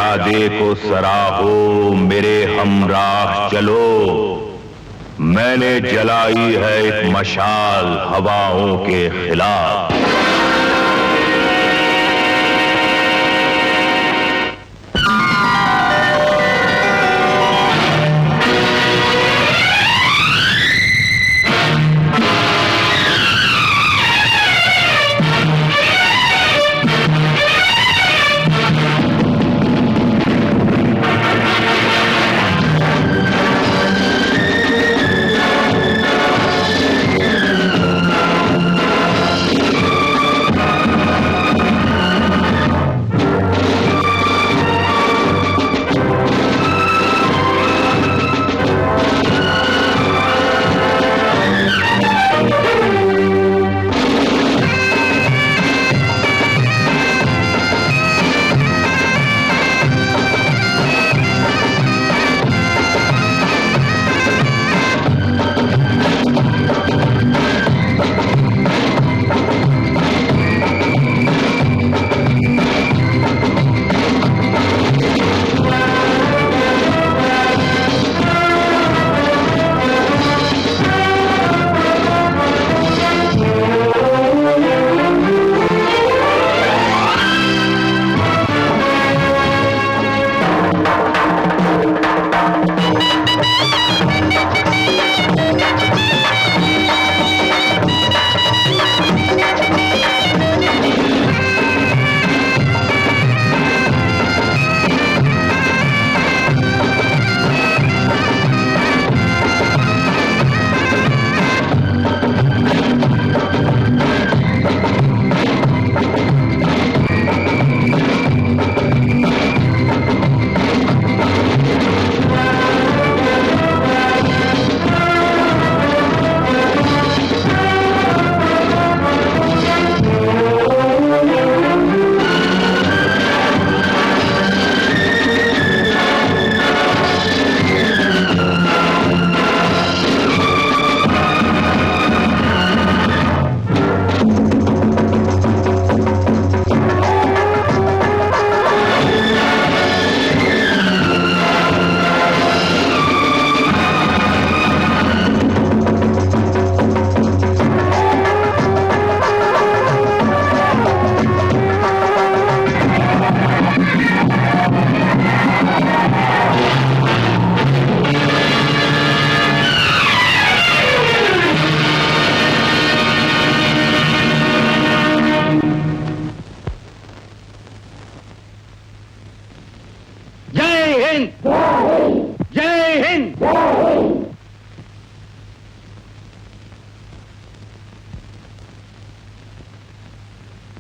इरादे को सराहो, मेरे हमराह चलो। मैंने जलाई है एक मशाल हवाओं के खिलाफ।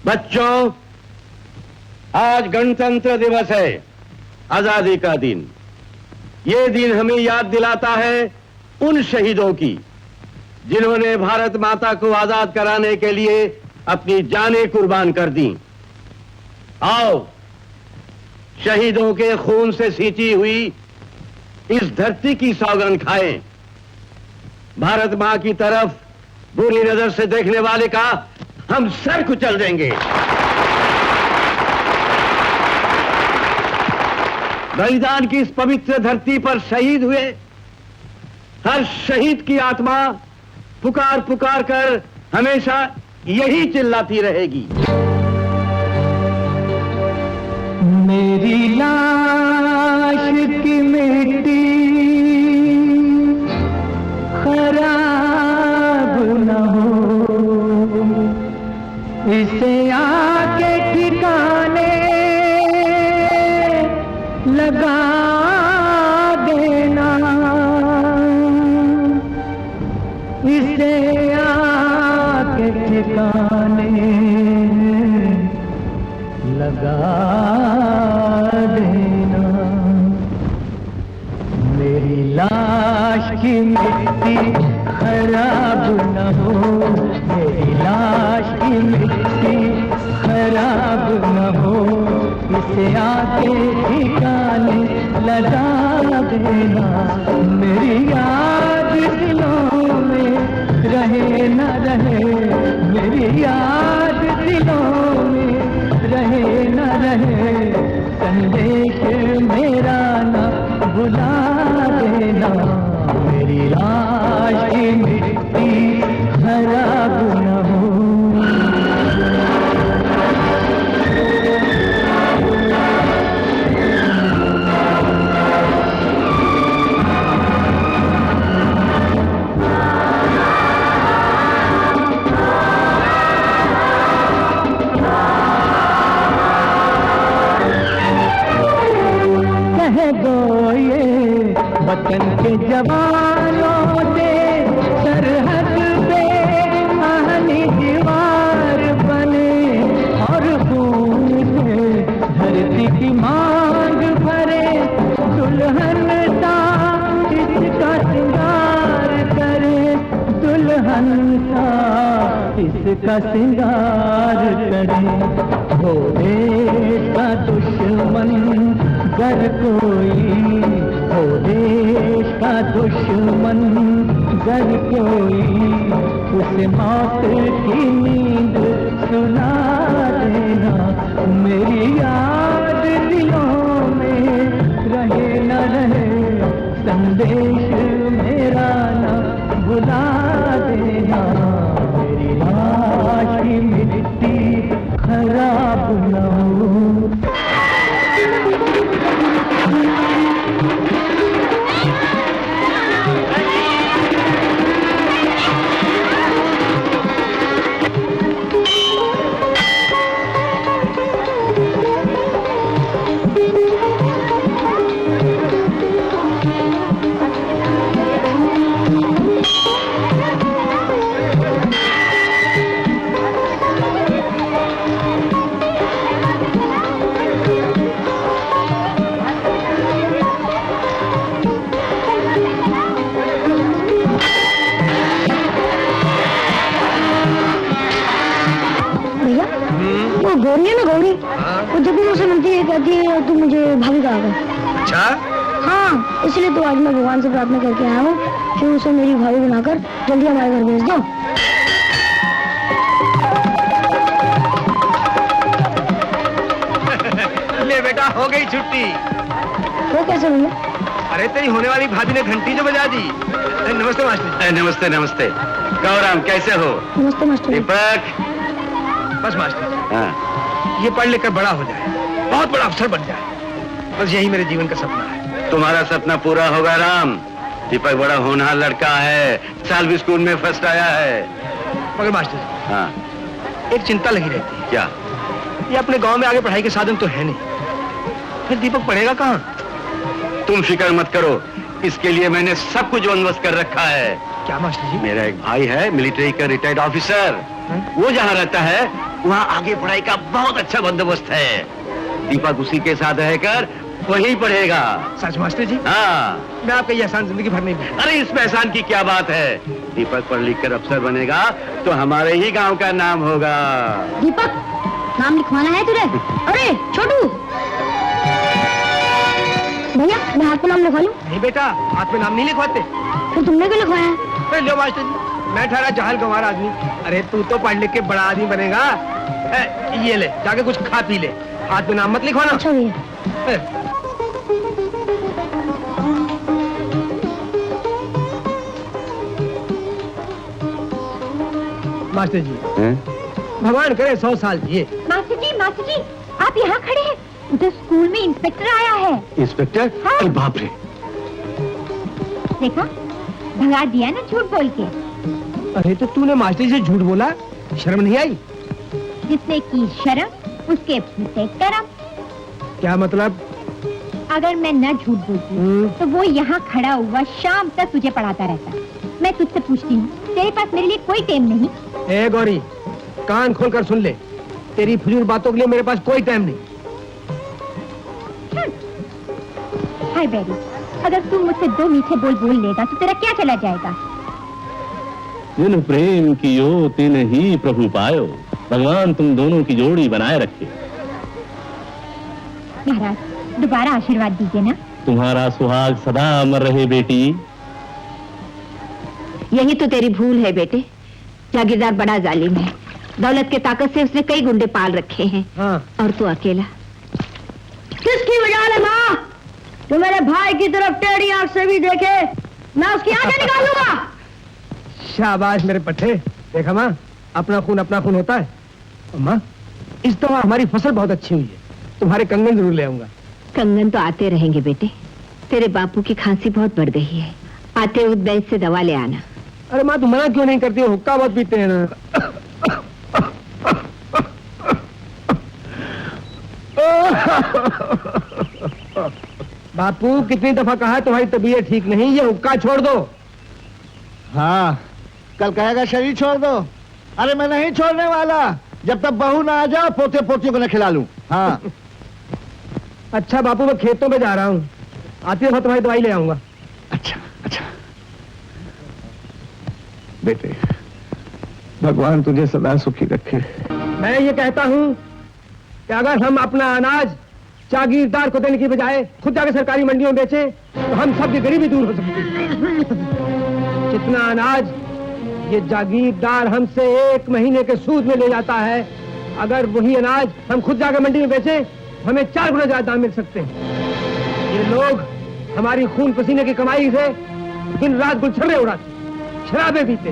बच्चों, आज गणतंत्र दिवस है, आजादी का दिन। ये दिन हमें याद दिलाता है उन शहीदों की जिन्होंने भारत माता को आजाद कराने के लिए अपनी जानें कुर्बान कर दी। आओ, शहीदों के खून से सींची हुई इस धरती की सौगंध खाएं। भारत मां की तरफ बुरी नजर से देखने वाले का हम सर कुचल देंगे। बलिदान की इस पवित्र धरती पर शहीद हुए हर शहीद की आत्मा पुकार पुकार कर हमेशा यही चिल्लाती रहेगी, मेरी लाश की मिट्टी खराब न हो, इसे आके ठिकाने लगा देना, इसे आके ठिकाने लगा देना। मेरी लाश की मिट्टी खराब न हो, मेरी लाश की मिट्टी खराब न हो, इसे आके ठिकाने लगा देना। मेरी याद दिलों में रहे न रहे, मेरी याद दिलों में रहे न रहे, संदेश मेरी लाश की मिट्टी खराब न हो। वतन के जवानों से सरहद पे आहनी दीवार बने और खून से धरती की मांग भरे। दुल्हन सा इसका श्रृंगार करे, दुल्हन सा इसका श्रृंगार करे। हो देश का दुश्मन गर कोई, हो देश का दुश्मन गर कोई, उसे मौत की नींद सुला देना। मेरी याद दिलों में रहे न रहे, संदेश मेरा न भुला देना। मेरी लाश की मिट्टी खराब न हो। गौरी है ना, गौरी वो जब भी मुझसे मिलती है कहती है तू मुझे भाभी कहा कर। अच्छा? हाँ, इसलिए तो आज मैं भगवान से प्रार्थना करके आया हूँ कि उसे मेरी भाभी बनाकर जल्दी हमारे घर भेज दो। ले बेटा, हो गई छुट्टी। वो कैसे भैया? अरे तेरी होने वाली भाभी ने घंटी जो बजा दी। नमस्ते मास्टर। नमस्ते नमस्ते। गौराम कैसे हो? नमस्ते मास्टर। दीपक। बस मास्टर, हाँ, ये पढ़ लिख कर बड़ा हो जाए, बहुत बड़ा अफसर बन जाए, बस यही मेरे जीवन का सपना है। तुम्हारा सपना पूरा होगा राम। दीपक बड़ा होनहार लड़का है, साल भी स्कूल में फर्स्ट आया है। मगर मास्टर, हाँ, एक चिंता लगी रहती है। क्या? ये अपने गांव में आगे पढ़ाई के साधन तो है नहीं, फिर दीपक पढ़ेगा कहाँ? तुम फिक्र मत करो, इसके लिए मैंने सब कुछ बंदोबस्त कर रखा है। क्या मास्टर जी? मेरा एक भाई है मिलिट्री का रिटायर्ड ऑफिसर, वो जहाँ रहता है वहाँ आगे पढ़ाई का बहुत अच्छा बंदोबस्त है। दीपक उसी के साथ रहकर वहीं पढ़ेगा। सच मास्टर जी? हाँ। मैं आपका ये एहसान जिंदगी भर नहीं भूलूंगा। अरे इसमें एहसान की क्या बात है, दीपक पढ़ लिख कर अफसर बनेगा तो हमारे ही गांव का नाम होगा। दीपक, नाम लिखवाना है तुझे? अरे छोटू, भैया मैं हाथ पे नाम लिखवा लूं? नहीं बेटा, हाथ में नाम नहीं लिखवाते। फिर तुमने क्यों लिखवाया? अरे लो मास्टर जी, मैं ठहरा जहाल गंवार आदमी। अरे तू तो पढ़ लिख के बड़ा आदमी बनेगा। ये ले, जाके कुछ खा पी ले, हाथ में नाम मत लिखवाना। अच्छा भैया। मास्टर जी, भगवान करे 100 साल जिए। मास्टर जी, आप यहाँ खड़े हैं, उधर स्कूल में इंस्पेक्टर आया है। इंस्पेक्टर? हाँ। अरे बाप रे। देखा, भगा दिया ना झूठ बोल के। अरे तो तूने मास्टर जी से झूठ बोला, शर्म नहीं आई? जिसने की शर्म उसके फूटे करम। क्या मतलब? अगर मैं न झूठ बोलती तो वो यहाँ खड़ा हुआ शाम तक तुझे पढ़ाता रहता। मैं तुझसे पूछती हूँ, तेरे पास मेरे लिए कोई टाइम नहीं? ए गौरी, कान खोल कर सुन ले, तेरी फजूल बातों के लिए मेरे पास कोई टाइम नहीं। हाय बेरी, अगर तू मुझसे 2 मीठे बोल लेगा तो तेरा क्या चला जाएगा? जिन प्रेम कियो तिन ही प्रभु पायो, भगवान तुम दोनों की जोड़ी बनाए रखे। महाराज, दोबारा आशीर्वाद दीजिए ना। तुम्हारा सुहाग सदा अमर रहे बेटी। यही तो तेरी भूल है बेटे। जागीरदार बड़ा जालिम है, दौलत के ताकत से उसने कई गुंडे पाल रखे हैं। हाँ। और तू अकेला। किसकी मजाल है माँ, जो मेरे भाई की तरफ टेढ़ी आंख से भी देखे? मैं उसकी आंखें निकालूंगा। शाबाश मेरे पट्टे। देखा माँ, अपना खून होता है। माँ, इस दफा हमारी फसल बहुत अच्छी हुई है, तुम्हारे कंगन जरूर ले आऊंगा। कंगन तो आते रहेंगे बेटे। तेरे बापू की खांसी बहुत बढ़ गई है, आते उस वैद्य से दवा ले आना। अरे माँ, तुम मना क्यों नहीं करती हो? हुक्का बहुत पीते हैं ना। बापू, कितनी दफा कहा है तुम्हारी तबीयत ठीक नहीं, ये हुक्का छोड़ दो। हाँ, कल कहेगा शरीर छोड़ दो। अरे मैं नहीं छोड़ने वाला, जब तक बहू ना आ जाओ पोते पोतियों को न खिला लूं। हाँ। अच्छा बापू, मैं खेतों में जा रहा हूँ, आती दफा तुम्हारी दवाई ले आऊंगा। अच्छा अच्छा बेटे, भगवान तुझे सदा सुखी रखे। मैं ये कहता हूँ कि अगर हम अपना अनाज जागीरदार को देने की बजाय खुद जाकर सरकारी मंडियों में बेचे तो हम सबकी गरीबी दूर हो सकती है। जितना अनाज ये जागीरदार हमसे 1 महीने के सूद में ले जाता है, अगर वही अनाज हम खुद जाकर मंडी में बेचे हमें 4 गुना ज्यादा दाम मिल सकते हैं। ये लोग हमारी खून पसीने की कमाई से दिन रात गुलछर्रे उड़ाते, शराबे पीते।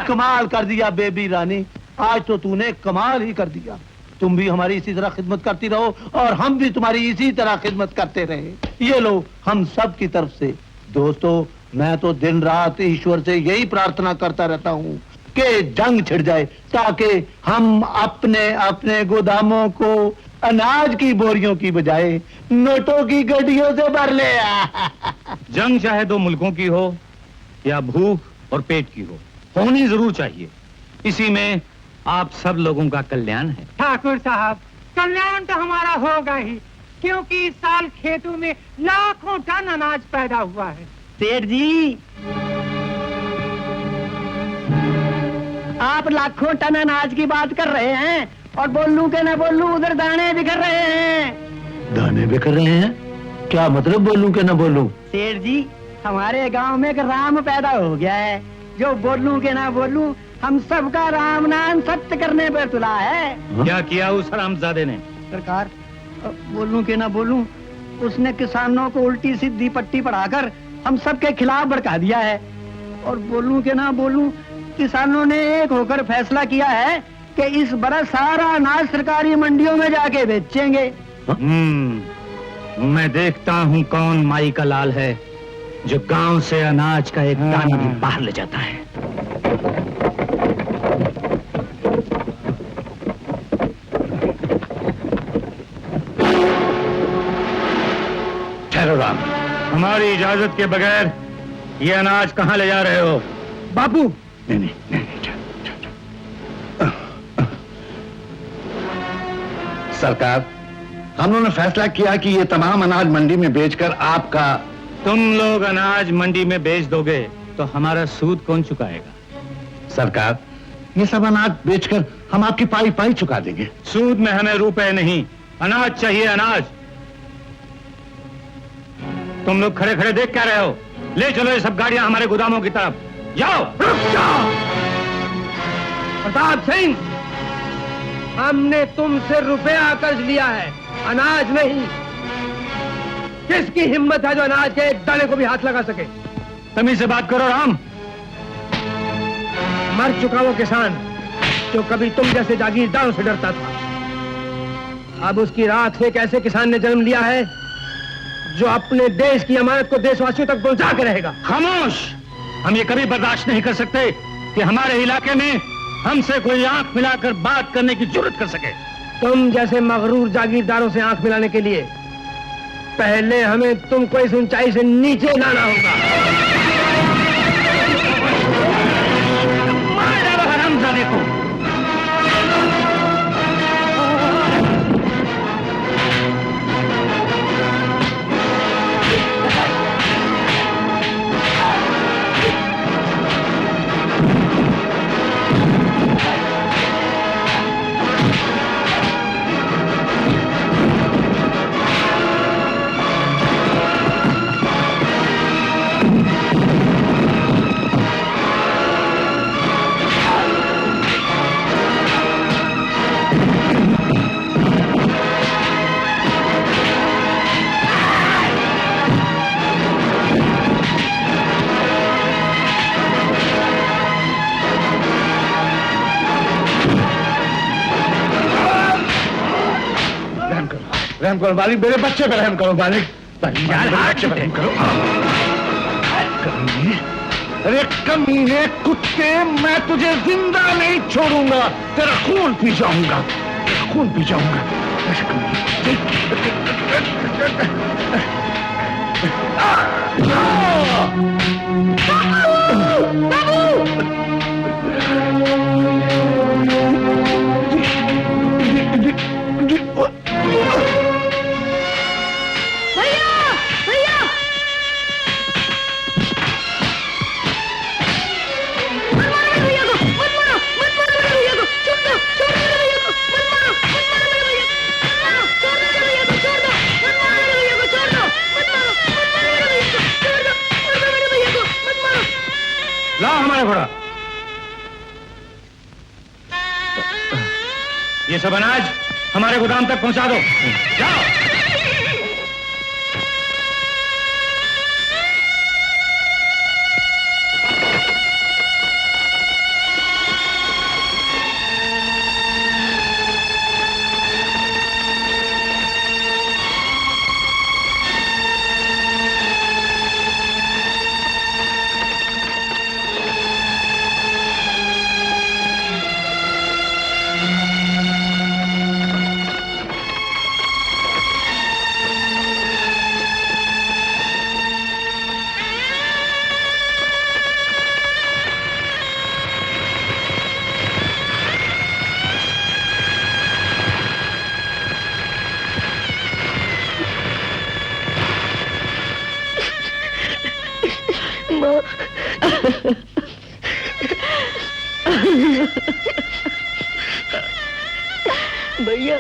कमाल कर दिया बेबी रानी, आज तो तूने कमाल ही कर दिया। तुम भी हमारी इसी तरह खिदमत करती रहो और हम भी तुम्हारी इसी तरह खिदमत करते रहे। ये लो हम सब की तरफ से। दोस्तों, मैं तो दिन रात ईश्वर से यही प्रार्थना करता रहता हूँ कि जंग छिड़ जाए ताकि हम अपने अपने गोदामों को अनाज की बोरियों की बजाय नोटों की गड्डियों से भर ले। जंग चाहे 2 मुल्कों की हो या भूख और पेट की हो, होनी जरूर चाहिए। इसी में आप सब लोगों का कल्याण है। ठाकुर साहब, कल्याण तो हमारा होगा ही, क्योंकि इस साल खेतों में लाखों टन अनाज पैदा हुआ है। सेठ जी, आप लाखों टन अनाज की बात कर रहे हैं और बोलूं के न बोलूं उधर दाने बिखर रहे हैं। दाने बिखर रहे हैं? क्या मतलब बोलूं के न बोलूं? सेठ जी, हमारे गांव में एक राम पैदा हो गया है, जो बोलूं के ना बोलूं हम सबका राम नाम सत्य करने पर तुला है। क्या किया उस हरामजादे ने? सरकार, बोलूं के ना बोलूं उसने किसानों को उल्टी सीधी पट्टी पढ़ाकर हम सबके खिलाफ भड़का दिया है। और बोलूं के ना बोलूं किसानों ने एक होकर फैसला किया है कि इस बरस सारा अनाज सरकारी मंडियों में जाके बेचेंगे। मैं देखता हूँ कौन माई का लाल है जो गांव से अनाज का एक दाना भी बाहर ले जाता है। ठहरो राम, हमारी इजाजत के बगैर ये अनाज कहाँ ले जा रहे हो? बापू, नहीं नहीं, नहीं, नहीं। सरकार, हम लोगों ने फैसला किया कि ये तमाम अनाज मंडी में बेचकर आपका। तुम लोग अनाज मंडी में बेच दोगे तो हमारा सूद कौन चुकाएगा? सरकार, ये सब अनाज बेचकर हम आपकी पाई पाई चुका देंगे। सूद में हमें रुपए नहीं, अनाज चाहिए, अनाज। तुम लोग खड़े खड़े देख क्या रहे हो? ले चलो ये सब गाड़ियां हमारे गोदामों की तरफ। जाओ। रुक जाओ। प्रताप सिंह, हमने तुमसे रुपया कर्ज लिया है, अनाज नहीं। किसकी हिम्मत है जो अनाज के एक दाने को भी हाथ लगा सके? तमीज से बात करो राम। मर चुका वो किसान जो कभी तुम जैसे जागीरदारों से डरता था। अब उसकी रात एक ऐसे किसान ने जन्म लिया है जो अपने देश की अमानत को देशवासियों तक पहुंचा के रहेगा। खामोश! हम ये कभी बर्दाश्त नहीं कर सकते कि हमारे इलाके में हमसे कोई आंख मिलाकर बात करने की जरूरत कर सके। तुम जैसे मगरूर जागीरदारों से आंख मिलाने के लिए पहले हमें तुमको इस ऊंचाई से नीचे लाना होगा। मार डालो हरामजादे को। रहम करो मालिक, मेरे बच्चे पे रहम करो मालिक। यार बच्चे पे रहम करो। अरे कमीने कुत्ते, मैं तुझे जिंदा नहीं छोड़ूंगा, तेरा खून पी जाऊंगा, तेरा खून पी जाऊंगा। लाओ हमारा घोड़ा। ये सब अनाज हमारे गोदाम तक पहुंचा दो। जाओ। भैया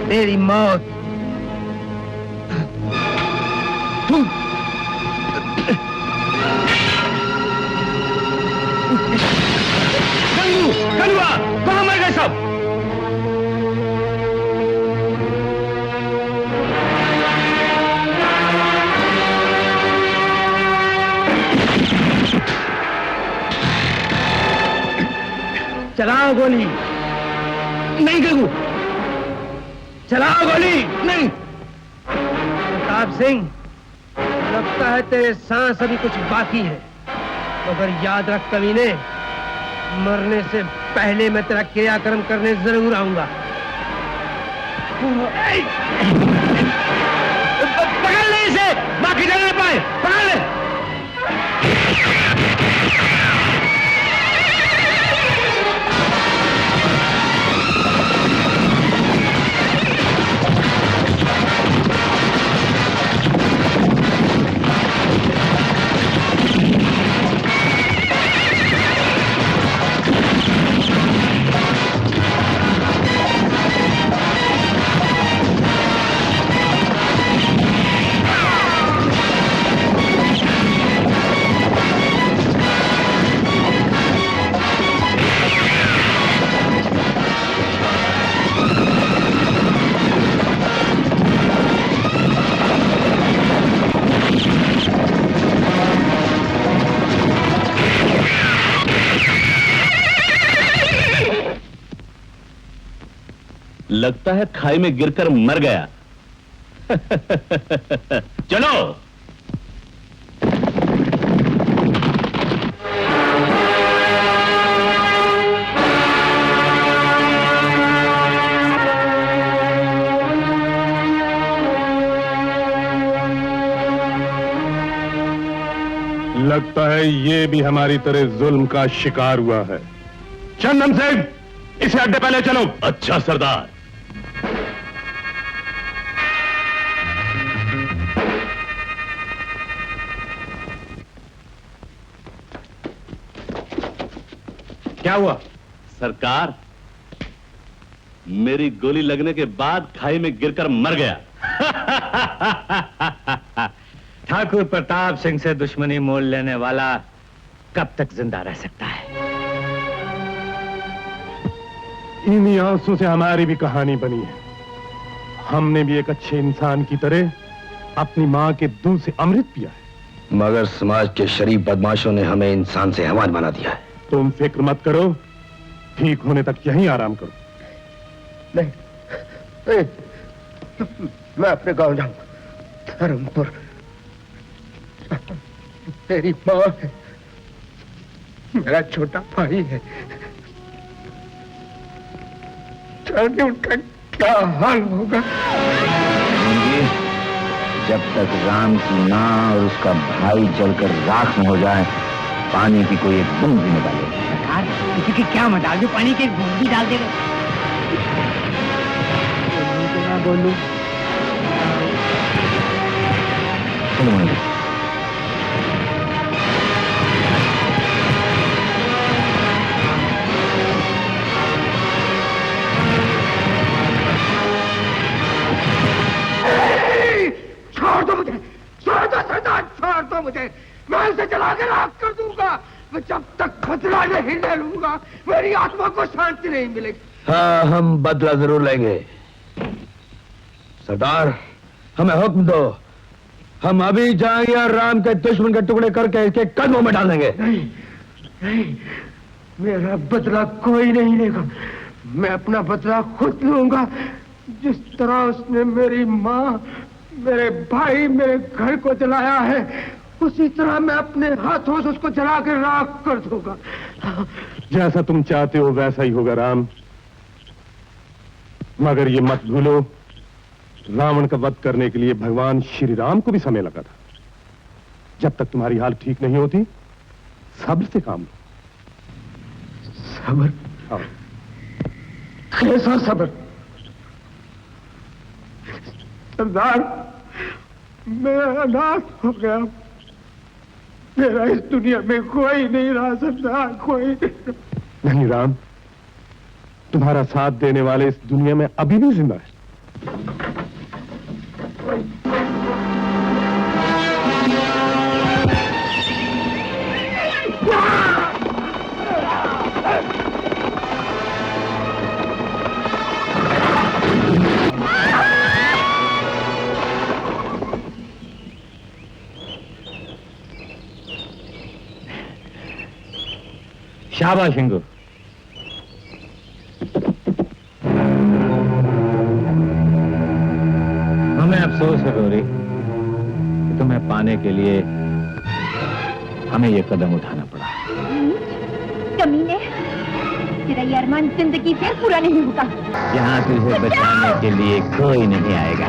तेरी मौत। कलुआ, कहाँ मर गए सब? चलाओ गोली। नहीं गंगू, चलाओ गोली। नहीं। प्रताप सिंह, लगता है तेरे सांस अभी कुछ बाकी है, मगर याद रख कमीने, मरने से पहले मैं तेरा क्रियाक्रम करने जरूर आऊंगा। पकड़ ले इसे, बाकी चल नहीं पाए। पकड़ ले। लगता है खाई में गिरकर मर गया। चलो। लगता है ये भी हमारी तरह जुल्म का शिकार हुआ है। चंदन सिंह, इसे अड्डे पहले चलो। अच्छा सरदार। क्या हुआ? सरकार, मेरी गोली लगने के बाद खाई में गिरकर मर गया। ठाकुर प्रताप सिंह से दुश्मनी मोल लेने वाला कब तक जिंदा रह सकता है? इन्हीं आंसू से हमारी भी कहानी बनी है। हमने भी एक अच्छे इंसान की तरह अपनी मां के दूध से अमृत पिया है, मगर समाज के शरीफ बदमाशों ने हमें इंसान से हैवान बना दिया है। तुम फिक्र मत करो, ठीक होने तक यहीं आराम करो। नहीं, नहीं, मैं अपने गांव जाऊंगा, धर्मपुर। मेरी माँ है, मेरा छोटा भाई है, जाने उनका क्या हाल होगा। जब तक राम की माँ और उसका भाई जलकर राख न हो जाए, पानी की कोई एक बूंद भी न डाले। सरकार, किसी की क्या मजाल, जो पानी के बूंद भी डाल दे रहे। बोलूं चलो मंदिर। छोड़ दो मुझे, छोड़ दो सरदार, छोड़ दो मुझे। मैं इसे जला के राख कर दूंगा। मैं जब तक बदला नहीं ले लूंगा, मेरी आत्मा को शांति नहीं मिलेगी। हाँ, हम बदला जरूर लेंगे। सरदार, हमें हुक्म दो, हम अभी जाएंगे और राम के दुश्मन के टुकड़े करके इसके कदमों में डालेंगे। नहीं, नहीं, मेरा बदला कोई नहीं लेगा। मैं अपना बदला खुद लूंगा। जिस तरह उसने मेरी माँ, मेरे भाई, मेरे घर को जलाया है, उसी तरह मैं अपने हाथों से उसको जला के राख कर दूंगा। जैसा तुम चाहते हो वैसा ही होगा राम, मगर ये मत भूलो, रावण का वध करने के लिए भगवान श्री राम को भी समय लगा था। जब तक तुम्हारी हालत ठीक नहीं होती, सब्र से काम लो। सब्र? हाँ। कैसा सब्र? सरदार, मैं अनाथ हो गया, मेरा इस दुनिया में कोई नहीं रहा सरदार, कोई नहीं राम, तुम्हारा साथ देने वाले इस दुनिया में अभी भी जिंदा है। शाबाश हिंगू। हमें अफसोस है गौरी कि तुम्हें पाने के लिए हमें ये कदम उठाना पड़ा। कमीने, तेरा ये अरमान जिंदगी से पूरा नहीं होगा। यहाँ तुझे बचाने के लिए कोई नहीं आएगा।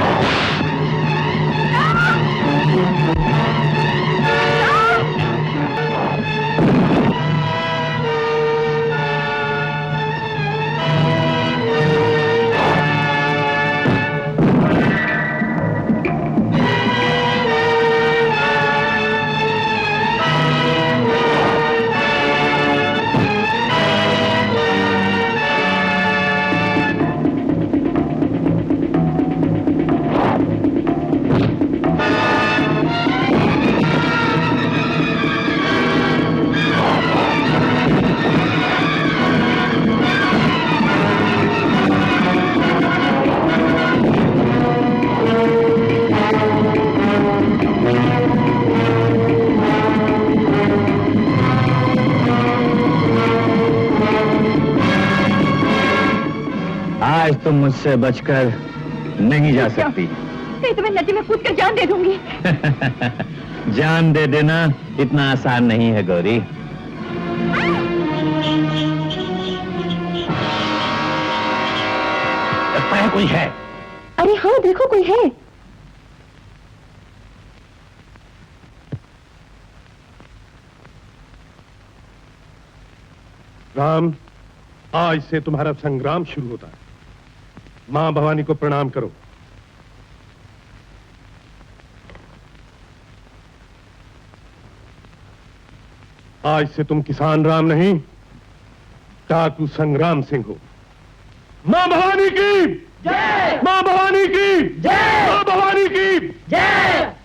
तुम मुझसे बचकर नहीं जा सकती। नहीं तो मैं नदी में कूद कर जान दे दूंगी। जान दे देना इतना आसान नहीं है गौरी। लगता है कोई है। अरे हाँ देखो कोई है। राम, आज से तुम्हारा संग्राम शुरू होता है। मां भवानी को प्रणाम करो। आज से तुम किसान राम नहीं, डाकू संग्राम सिंह हो। मां भवानी की जय! मां भवानी की जय! मां भवानी की जय!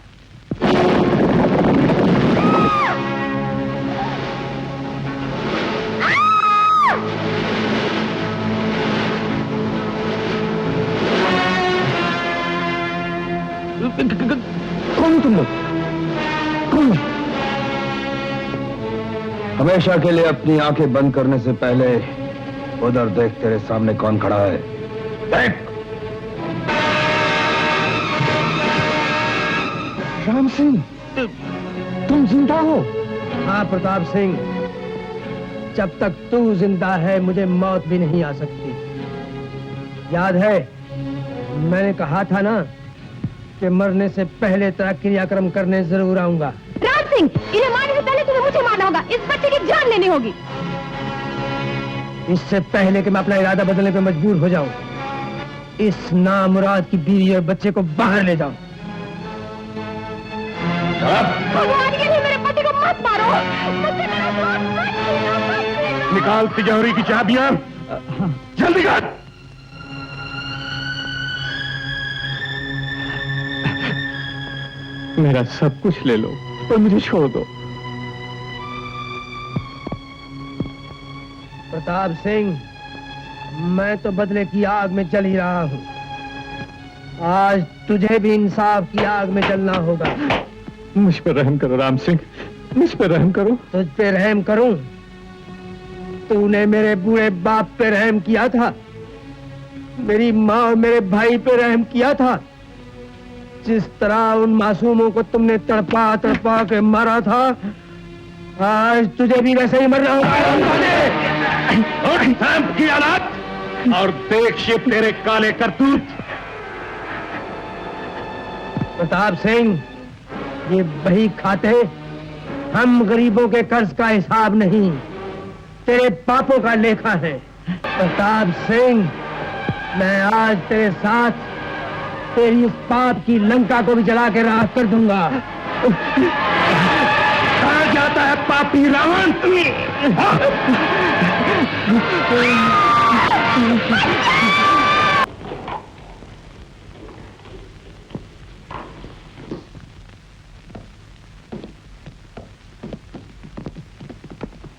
कौन तुम लोग? कौन? हमेशा के लिए अपनी आंखें बंद करने से पहले उधर देख, तेरे सामने कौन खड़ा है। देख। राम सिंह, तुम जिंदा हो? हाँ प्रताप सिंह, जब तक तू जिंदा है मुझे मौत भी नहीं आ सकती। याद है मैंने कहा था ना कि मरने से पहले तेरा क्रियाक्रम करने जरूर आऊंगा। राम सिंह, इन्हें मारने से पहले तुम्हें मुझे मारना होगा। इस बच्चे की जान लेनी होगी। इससे पहले कि मैं अपना इरादा बदलने पे मजबूर हो जाऊं, इस नामुराद की बीवी और बच्चे को बाहर ले जाओ। भगवान के लिए मेरे पति को मत मारो। मुझसे मेरा साथ मत छीनो, मत छीनो। निकाल तिजोरी की चाबियां, जल्दी कर। मेरा सब कुछ ले लो और मुझे छोड़ दो। प्रताप सिंह, मैं तो बदले की आग में जल ही रहा हूँ। आज तुझे भी इंसाफ की आग में जलना होगा। मुझ पर रहम करो राम सिंह, मुझ पर रहम करो। तुझ पे रहम करूं? तूने मेरे बूढ़े बाप पे रहम किया था, मेरी माँ और मेरे भाई पे रहम किया था। जिस तरह उन मासूमों को तुमने तड़पा तड़पा के मारा था, आज तुझे भी वैसे ही मरना होगा। की हालत और देख ये तेरे काले करतूत। प्रताप सिंह, ये बही खाते हम गरीबों के कर्ज का हिसाब नहीं, तेरे पापों का लेखा है। प्रताप सिंह, मैं आज तेरे साथ तेरी इस पाप की लंका को भी जला के राख कर दूंगा। कहाँ जाता है पापी रावण?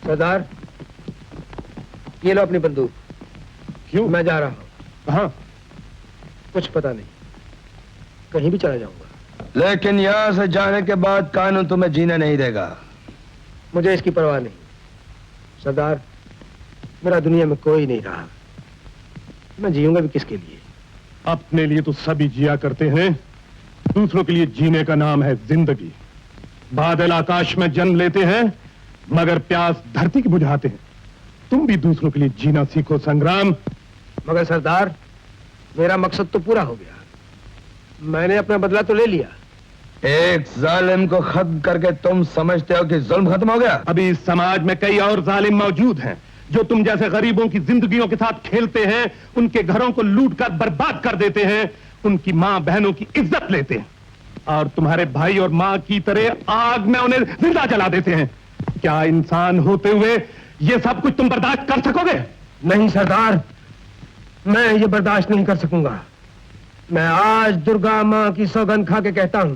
सरदार, ये लो अपनी बंदूक। क्यों? मैं जा रहा हूँ। कहाँ? कुछ पता नहीं, कहीं भी चला जाऊंगा। लेकिन यहाँ से जाने के बाद कानून तुम्हें जीने नहीं देगा। मुझे इसकी परवाह नहीं। सरदार, मेरा दुनिया में कोई नहीं रहा, मैं जीऊंगा भी किसके लिए? अपने लिए तो सभी जिया करते हैं, दूसरों के लिए जीने का नाम है जिंदगी। बादल आकाश में जन्म लेते हैं मगर प्यास धरती की बुझाते हैं। तुम भी दूसरों के लिए जीना सीखो संग्राम। मगर सरदार, मेरा मकसद तो पूरा हो गया, मैंने अपना बदला तो ले लिया। एक जालिम को खत्म करके तुम समझते हो कि जुल्म खत्म हो गया? अभी इस समाज में कई और जालिम मौजूद हैं जो तुम जैसे गरीबों की जिंदगियों के साथ खेलते हैं, उनके घरों को लूट कर बर्बाद कर देते हैं, उनकी मां बहनों की इज्जत लेते हैं और तुम्हारे भाई और मां की तरह आग में उन्हें जिंदा जला देते हैं। क्या इंसान होते हुए ये सब कुछ तुम बर्दाश्त कर सकोगे? नहीं सरदार, मैं ये बर्दाश्त नहीं कर सकूंगा। मैं आज दुर्गा मां की सौगंध खा के कहता हूं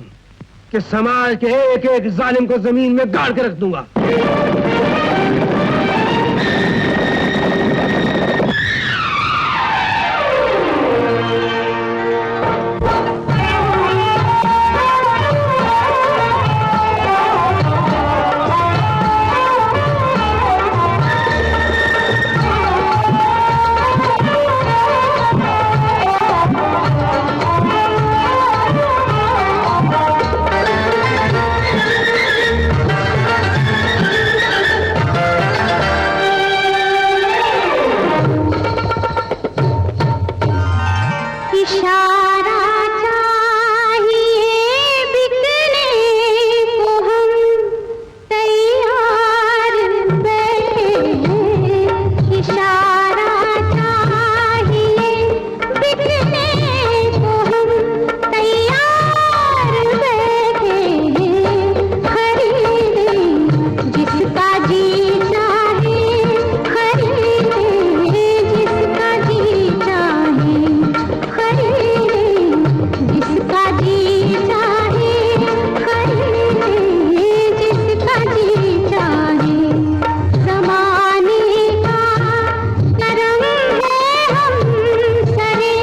कि समाज के एक एक जालिम को जमीन में गाड़ के रख दूंगा। इशारा चाहिए बिकने को हम तैयार बैठे हैं। इशारा चाहिए बिकने को हम तैयार बैठे हैं। खरीदे जिसका जी चाहे, खरीदे जिसका जी चाहे, खरीदे जिसका जी चाहे, खरीदे जिसका जी चाहे। ज़माने का करम है हम सरे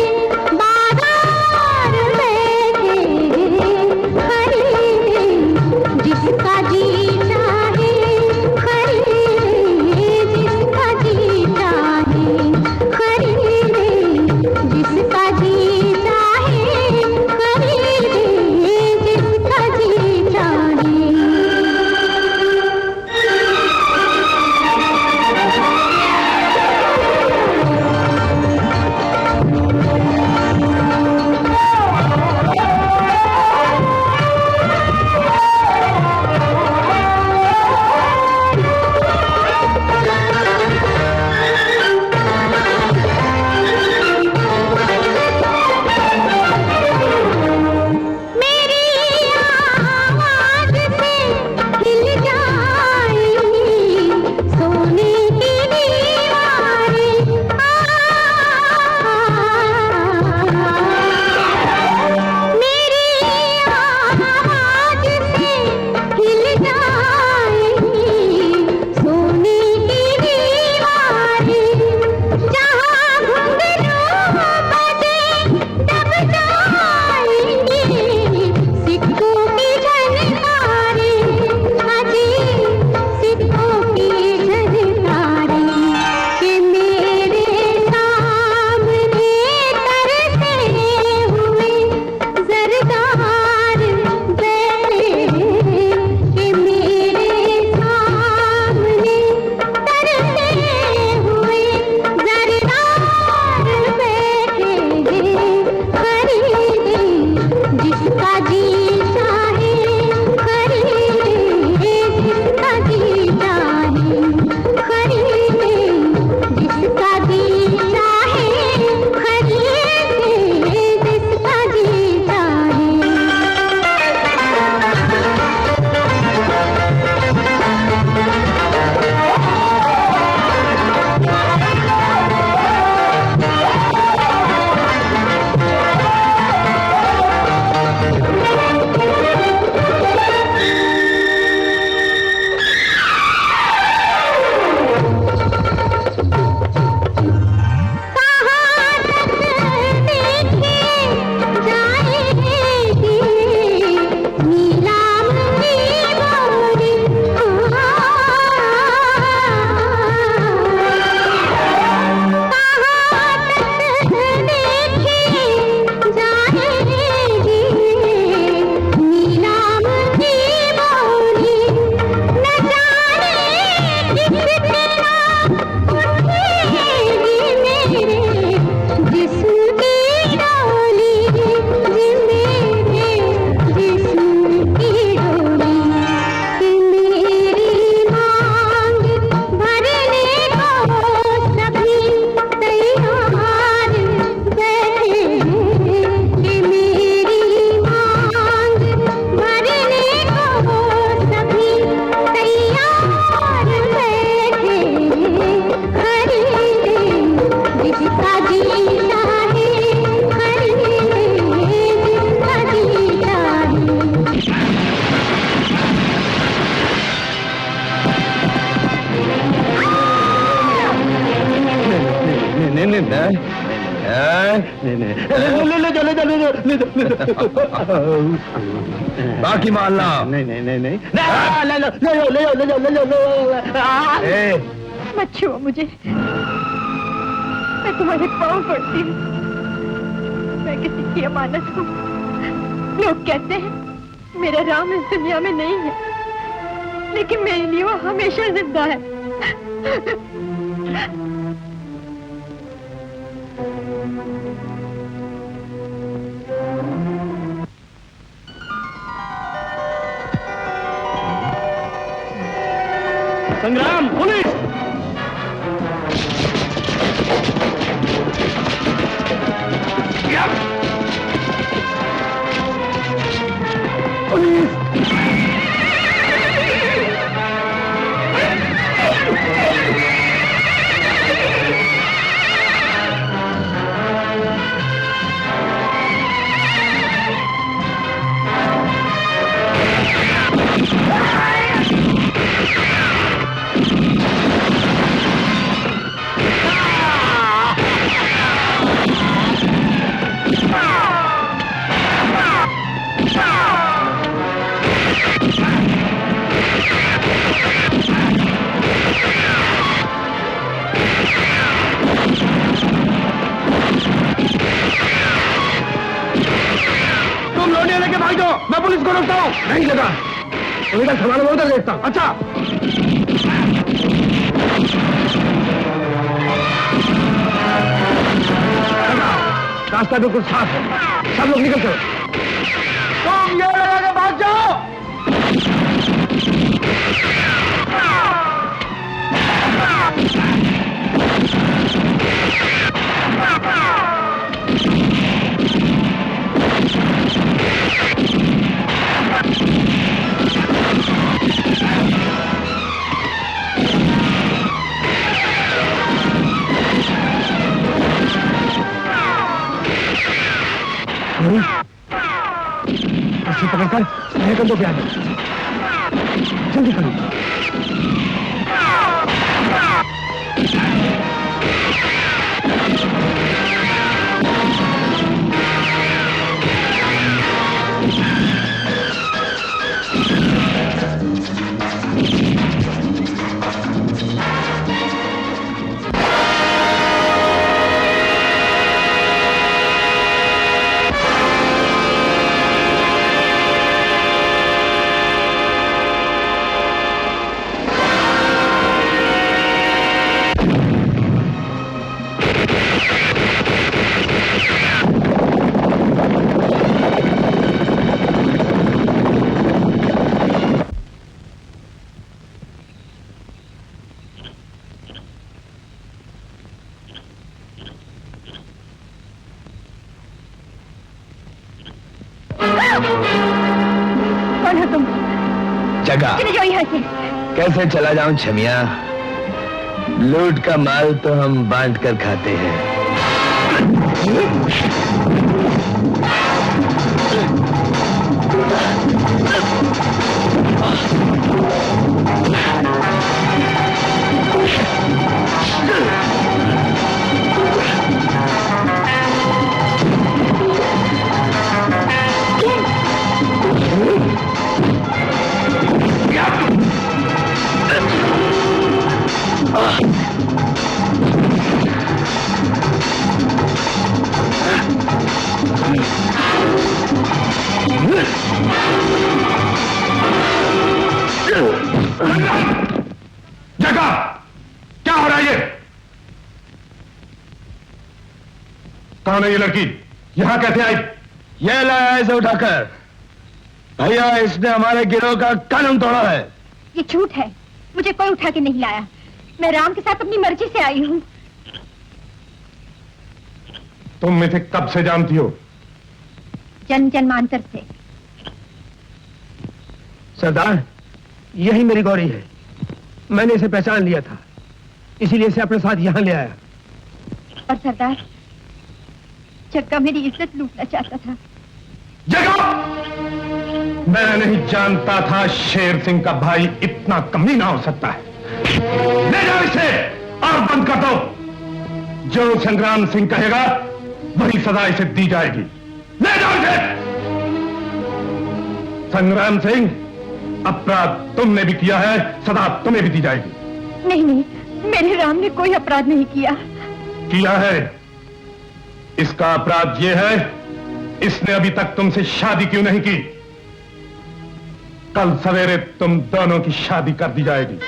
बाजार बैठे हैं। खरीदे जिसका जी चाहे, खरीदे जिसका जी चाहे, खरीदे जिसका जी चाहे, खरीदे जिसका जी चाहे। मेरी आवाज़ से हिल जाएंगी सोने की दीवारें। मेरी आवाज़ से हिल जाएंगी सोने की दीवारें। जहाँ घुंघरू बजे दब जाएंगी सिक्कों की झनकारें। अजी सिक्कों की झनकारें कि मेरे सामने तरसे हुए ज़रदार बैठे हैं। कि मेरे सामने तरसे हुए ज़रदार बैठे हैं। खरीदे जिसका जी चाहे, खरीदे जिसका जी चाहे, खरीदे जिसका जी चाहे, खरीदे जिसका जी चाहे। कहाँ तक देखे जाएगी नीलाम की बोरी। कहाँ तक देखे जाएगी नीलाम की बोरी। न जाने कितना उठेगी मेरे जिस्म की डोली, जी मेरे जिस्म की डोली। कि मेरी मांग भरने को सभी तैयार बैठे हैं। कि मेरी मांग भरने को सभी तैयार बैठे हैं। खरीदे जिसका जी चाहे, खरीदे जिसका जी चाहे। बाकी मानना नहीं नहीं नहीं नहीं मत छुओ मुझे, मैं तुम्हारे पाँव पड़ती हूँ। मैं किसी की अमानत हूँ। लोग कहते हैं मेरा राम इस दुनिया में नहीं है, लेकिन मेरे लिए वो हमेशा जिंदा है। संग्राम, पुलिस! तुम लौंडिया लेके भाग जाओ, मैं पुलिस को रोकता हूँ। नहीं लगा, तुम इधर संभालो, मैं उधर देखता हूँ। अच्छा, रास्ता बिल्कुल साफ है, सब लोग निकल चलो। तुम ये लगा के भाग जाओ। रस्सी पकड़कर मेरे कंधों पे आ जाओ, जल्दी करो। कौन हो तुम? जगह चले जाओ यहाँ से। कैसे चला जाऊं छमिया? लूट का माल तो हम बांट कर खाते हैं। जगह, क्या हो रहा है ये? कौन है ये लड़की? यहां कैसे आई? ये लाया इसे उठाकर। भैया, इसने हमारे गिरोह का कानून तोड़ा है। ये झूठ है, मुझे कोई उठा के नहीं लाया। मैं राम के साथ अपनी मर्जी से आई हूँ। तुम इसे कब से जानती हो? जन्म जन्मांतर से। सरदार, यही मेरी गौरी है। मैंने इसे पहचान लिया था, इसीलिए इसे अपने साथ यहाँ ले आया। और सरदार, जग्गा मेरी इज्जत लूटना चाहता था। जगह! मैं नहीं जानता था शेर सिंह का भाई इतना कमीना हो सकता है। ले जाओ इसे और बंद कर दो। जो संग्राम सिंह कहेगा वही सजा इसे दी जाएगी। ले जाओ इसे। संग्राम सिंह, अपराध तुमने भी किया है, सजा तुम्हें भी दी जाएगी। नहीं नहीं, मेरे राम ने कोई अपराध नहीं किया। किया है। इसका अपराध यह है, इसने अभी तक तुमसे शादी क्यों नहीं की? कल सवेरे तुम दोनों की शादी कर दी जाएगी।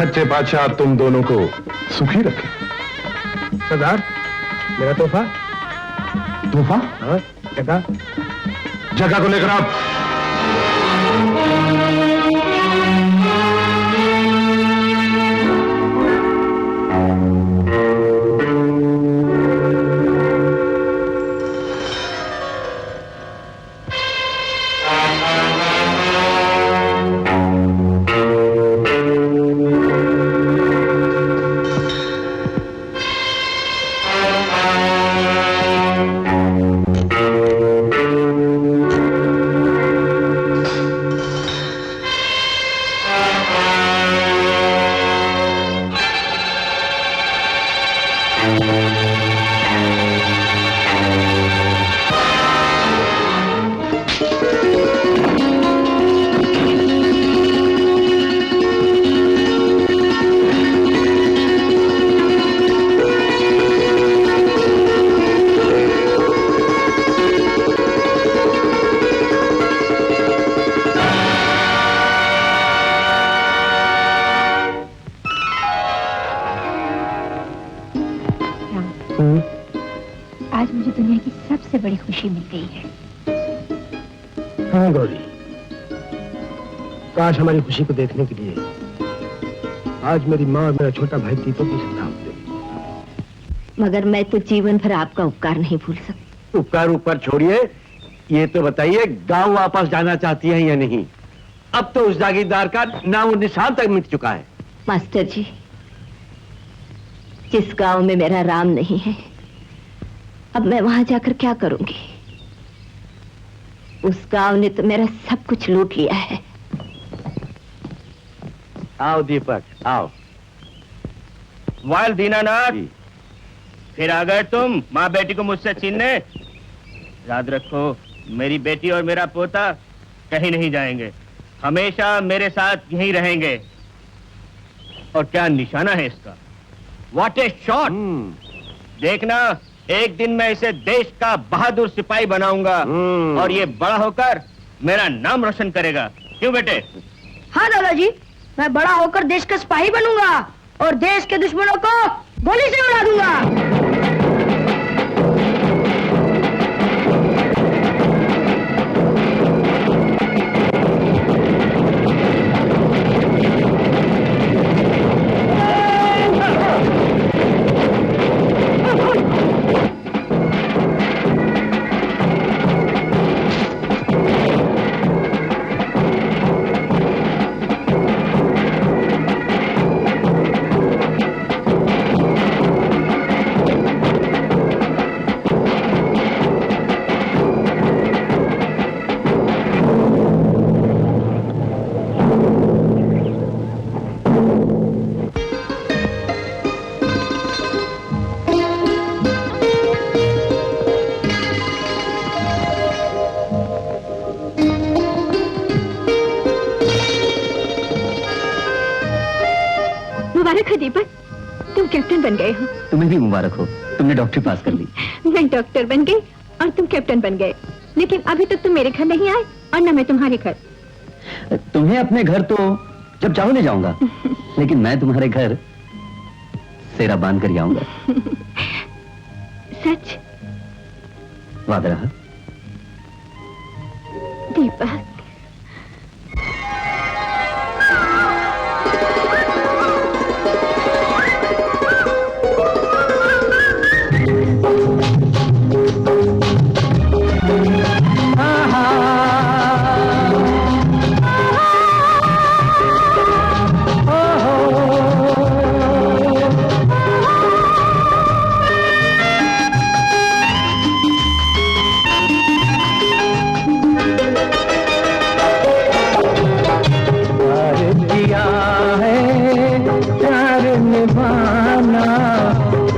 सच्चे बादशाह तुम दोनों को सुखी रखे। सरदार, मेरा तोहफा। तोहफा? हाँ, जगह। जगह को लेकर आप। आज मुझे दुनिया की सबसे बड़ी खुशी मिल गई है। हाँ गौरी, काश हमारी खुशी को देखने के लिए आज मेरी माँ और मेरा छोटा भाई दीपक भी जिंदा होते। मगर मैं तो जीवन भर आपका उपकार नहीं भूल सकती। उपकार ऊपर छोड़िए, ये तो बताइए गांव वापस जाना चाहती हैं या नहीं? अब तो उस जागीरदार का नाम निशान तक मिट चुका है। मास्टर जी, जिस गांव में मेरा राम नहीं है, अब मैं वहां जाकर क्या करूंगी? उस गांव ने तो मेरा सब कुछ लूट लिया है। आओ दीपक, आओ। वाल दीनानाथ, फिर आ गए तुम माँ बेटी को मुझसे छीनने। याद रखो, मेरी बेटी और मेरा पोता कहीं नहीं जाएंगे, हमेशा मेरे साथ यहीं रहेंगे। और क्या निशाना है इसका! What A shot! देखना, एक दिन मैं इसे देश का बहादुर सिपाही बनाऊंगा और ये बड़ा होकर मेरा नाम रोशन करेगा। क्यों बेटे? हाँ दादाजी, मैं बड़ा होकर देश का सिपाही बनूंगा और देश के दुश्मनों को गोली से उड़ा दूंगा। मुबारक हो दीपक, तुम कैप्टन बन गए हो। तुम्हें भी मुबारक हो, तुमने डॉक्टरी पास कर ली। मैं डॉक्टर बन गई और तुम कैप्टन बन गए, लेकिन अभी तक तुम मेरे घर नहीं आए और न मैं तुम्हारे घर। तुम्हें अपने घर तो जब चाहो ले जाऊंगा, लेकिन मैं तुम्हारे घर सेरा बांध कर आऊंगा। सच? वादा रहा। दीपक,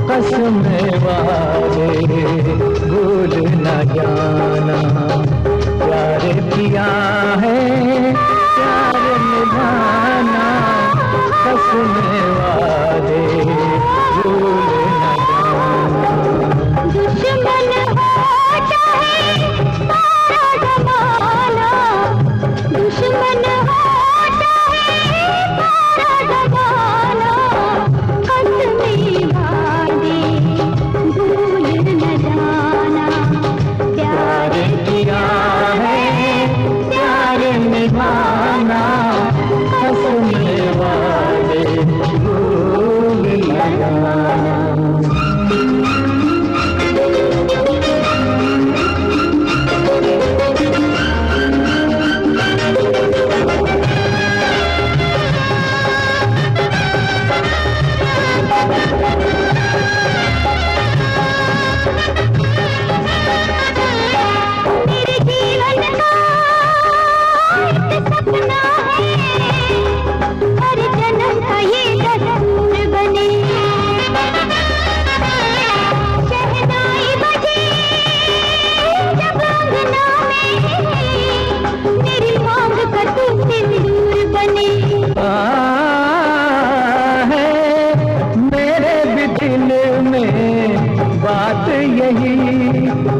कसम वाले भूल न जाना, प्यार किया है प्यार निभाना, कसम वाले भूल न जाना। दुश्मन हो चाहे सारा जमाना, दुश्मन हो चाहे सारा जमाना,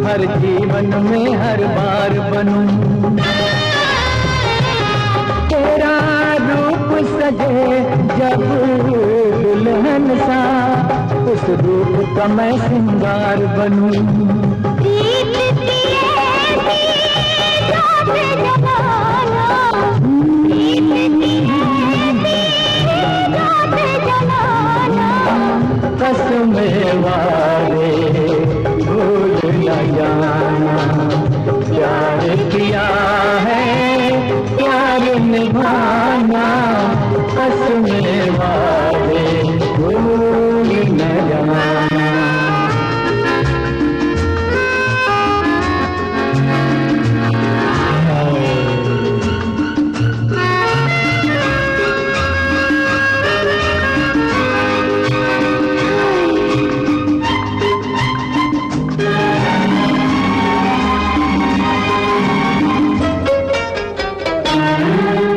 हर जीवन में हर बार बनूं, तेरा रूप सजे जब दुल्हन सा, उस रूप का मैं श्रृंगार बनूं। कसमें वारे भूल न जाना, प्यार किया है प्यार निभाना, कसमें वारे भूल न जाना।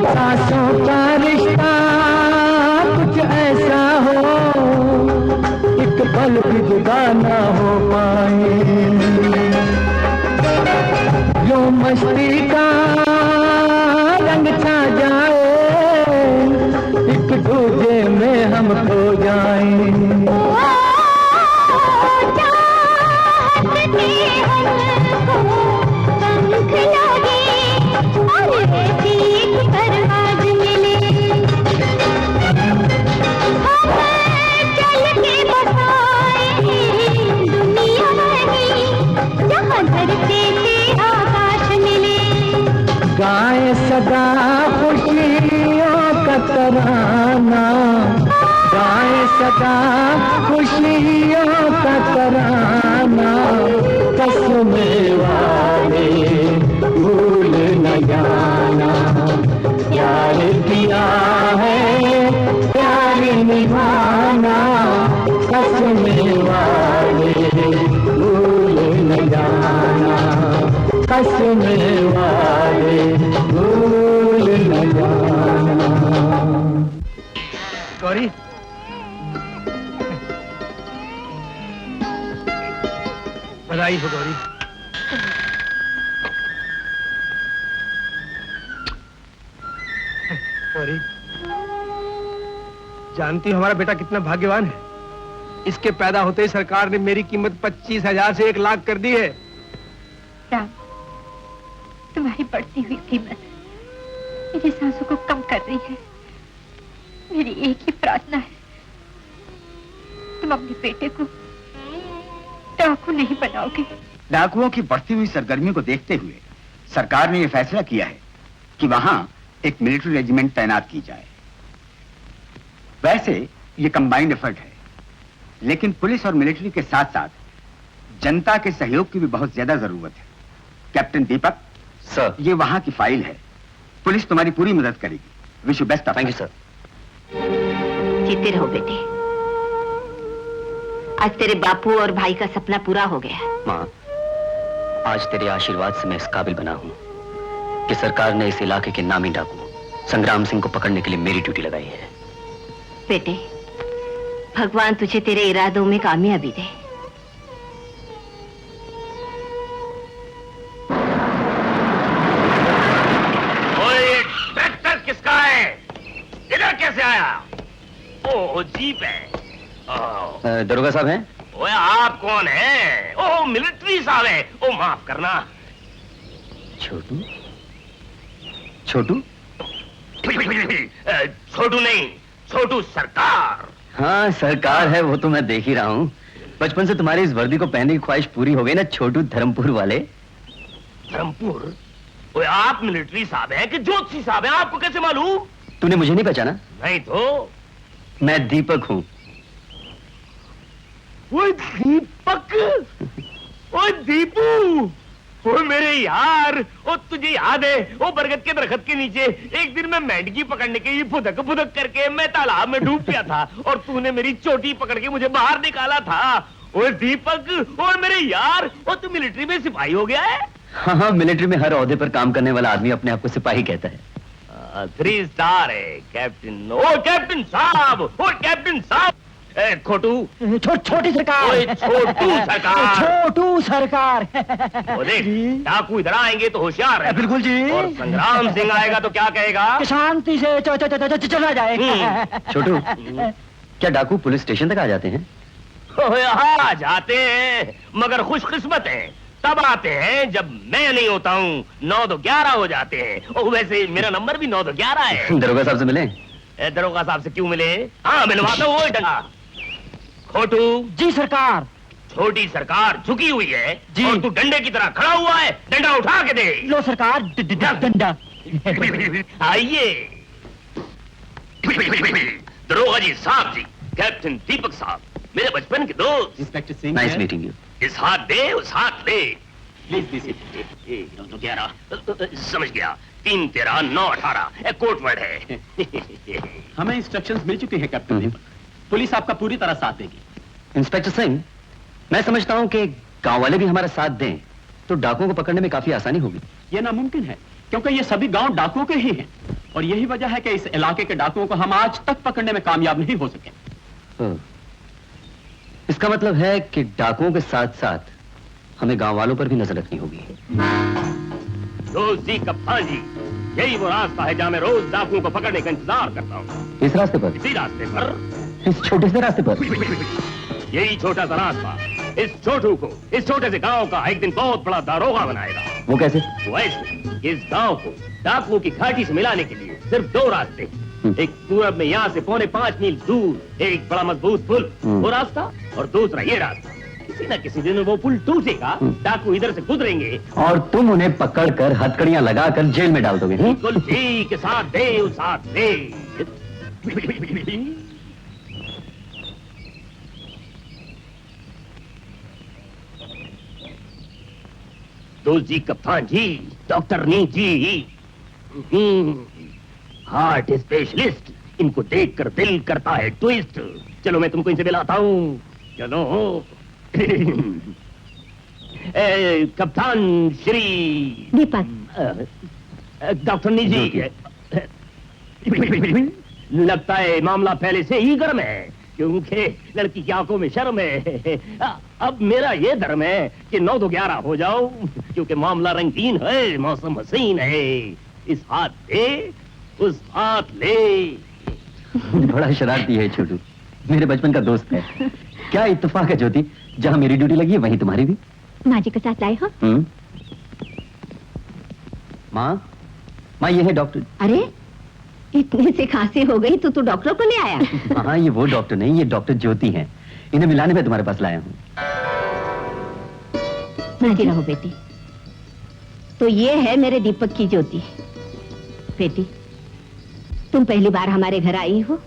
सांसों का रिश्ता कुछ ऐसा हो, एक पल भी जुदा ना हो पाए, जो मस्ती का रंग छा जाए, एक दूजे में हम खो जाएं। गाए सदा खुशियों का तराना, गाए सदा खुशियों का तराना, कसमें वाले भूल न जाना, प्यार किया है प्यार निभाना, कसमें वाले भूल न जाना, कसमें वाले भूल न जाना। गौरी, बधाई हो गौरी। गौरी, जानती हो हमारा बेटा कितना भाग्यवान है। इसके पैदा होते ही सरकार ने मेरी कीमत 25,000 से 1 लाख कर दी है। राम, तुम्हारी बढ़ती हुई कीमत मेरी सांसों को कम कर रही है। मेरी एक ही प्रार्थना है, तुम अपने बेटे को डाकू नहीं बनाओगे। डाकुओं की बढ़ती हुई सरगर्मी को देखते हुए सरकार ने यह फैसला किया है कि वहां एक मिलिट्री रेजिमेंट तैनात की जाए। वैसे ये कंबाइंड एफर्ट है, लेकिन पुलिस और मिलिट्री के साथ साथ जनता के सहयोग की भी बहुत ज्यादा जरूरत है। कैप्टन दीपक सर, ये वहां की फाइल है, पुलिस तुम्हारी पूरी मदद करेगी। Wish you best of luck. Thank you sir. जीते रहो बेटे, आज तेरे बापू और भाई का सपना पूरा हो गया। माँ, आज तेरे आशीर्वाद से मैं इस काबिल बना हूँ कि सरकार ने इस इलाके के नामी डाकू संग्राम सिंह को पकड़ने के लिए मेरी ड्यूटी लगाई है। बेटे, भगवान तुझे तेरे इरादों में कामयाबी दे। किसका है? इधर कैसे आया? ओह, जीप है। दरोगा साहब हैं? ओए, आप कौन हैं? ओह, मिलिट्री साहब है। ओह, माफ करना। छोटू? छोटू? छोटू नहीं, छोटू सरकार। हाँ सरकार है, वो तो मैं देख ही रहा हूँ। बचपन से तुम्हारी इस वर्दी को पहनने की ख्वाहिश पूरी हो गई ना छोटू धर्मपुर वाले। धर्मपुर? ओए आप मिलिट्री साहब हैं कि ज्योतिषी साहब हैं? आपको कैसे मालूम? तूने मुझे नहीं पहचाना? नहीं तो। मैं दीपक हूँ। ओए दीपक, ओए दीपू, ओ मेरे यार, ओ तुझे याद है वो बरगद के दरख्त के नीचे एक दिन मैं मेंढकी पकड़ने के लिए फुदक फुदक करके मैं तालाब में डूब गया था और तूने मेरी चोटी पकड़ के मुझे बाहर निकाला था। ओए दीपक, और मेरे यार, ओ तू मिलिट्री में सिपाही हो गया है? हाँ हाँ, मिलिट्री में हर ओहदे पर काम करने वाला आदमी अपने आप को सिपाही कहता है। 3 स्टार है कैप्टन। ओ कैप्टन साहब, ओ कैप्टन साहब। खोटू, छोटी सरकार। ओए छोटू सरकार। छोटू सरकार। ओ देख, डाकू इधर आएंगे तो होशियार है। बिल्कुल जी। और संग्राम सिंह आएगा तो क्या कहेगा? शांति से चला जाए। छोटू, क्या डाकू पुलिस स्टेशन तक आ जाते हैं? हाँ जाते हैं, मगर खुशकिस्मत है, तब आते हैं जब मैं नहीं होता हूँ। 9 तो 11 हो जाते हैं। और वैसे मेरा नंबर भी 9 तो 11 है। दरोगा साहब से मिले? दरोगा साहब से क्यों मिले? हाँ मिलवाता हूँ। वो डंगा खोटू। जी सरकार। छोटी सरकार झुकी हुई है जी। और तू डंडे की तरह खड़ा हुआ है। डंडा उठा के दे। लो सरकार, डंडा। आइए। दरोगा जी साहब जी, कैप्टन दीपक साहब, मेरे बचपन के दोस्त। Inspector Singh. Nice meeting you. इस हाथ दे, उस हाथ ले। प्लीज 9 तो 11 समझ गया। 3 13 9 18 कोर्ट वर्ड है। हमें इंस्ट्रक्शंस मिल चुके हैं कैप्टन दीपक। पुलिस आपका पूरी तरह साथ देगी। इंस्पेक्टर सिंह, मैं समझता हूँ कि गांव वाले भी हमारा साथ दें तो डाकुओं को पकड़ने में काफी आसानी होगी। ये नामुमकिन है क्योंकि ये सभी गांव डाकुओं के ही हैं और यही वजह है कि इस इलाके के डाकुओं को हम आज तक पकड़ने में कामयाब नहीं हो सके। इसका मतलब है कि डाकुओं के साथ साथ हमें गांव वालों पर भी नजर रखनी होगी। रोज जी कप्तान जी, यही वो रास्ता है जहाँ मैं रोज डाकुओं को पकड़ने का इंतजार करता हूँ। इस रास्ते पर? इसी रास्ते पर। इस छोटे से रास्ते पर? यही छोटा सा रास्ता इस छोटू को, इस छोटे से गांव का एक दिन बहुत बड़ा दारोगा बनाएगा। वो कैसे? वो ऐसे, इस गांव को डाकुओं की घाटी से मिलाने के लिए सिर्फ 2 रास्ते हैं। एक पूरब में यहाँ से 4.5 मील दूर एक बड़ा मजबूत पुल, वो रास्ता, और दूसरा ये रास्ता। किसी न किसी दिन वो पुल टूटेगा, डाकू इधर से गुजरेंगे और तुम उन्हें पकड़कर हथकड़ियां लगाकर जेल में डाल दोगे। बिल्कुल ठीक, साथ दे, उस साथ दे। दोस्त जी कप्तान जी, डॉक्टर नी जी, हार्ट स्पेशलिस्ट, इनको देखकर दिल करता है ट्विस्ट। चलो मैं तुमको इनसे मिलाता हूँ, चलो। कप्तान श्री दीपक। डॉक्टर नी जी, लगता है मामला पहले से ही गर्म है क्योंकि लड़की की आंखों में शर्म है। अब मेरा ये धर्म है कि 9 तो 11 हो जाओ क्योंकि मामला रंगीन है, मौसम हसीन है। इस हाथ दे, उस हाथ ले। बड़ा शरारती है छोटू, मेरे बचपन का दोस्त है। क्या इत्तेफाक है ज्योति, जहाँ मेरी ड्यूटी लगी है वहीं तुम्हारी भी। माँ जी के साथ लाए हो? माँ ये है डॉक्टर। अरे इतने से खांसी हो गई तो तू डॉक्टर को ले आया? हाँ, ये वो डॉक्टर नहीं, ये डॉक्टर ज्योति हैं। इन्हें मिलाने में तुम्हारे पास लाया हूँ। मिलती रहो बेटी। तो ये है मेरे दीपक की ज्योति। बेटी, तुम पहली बार हमारे घर आई हो,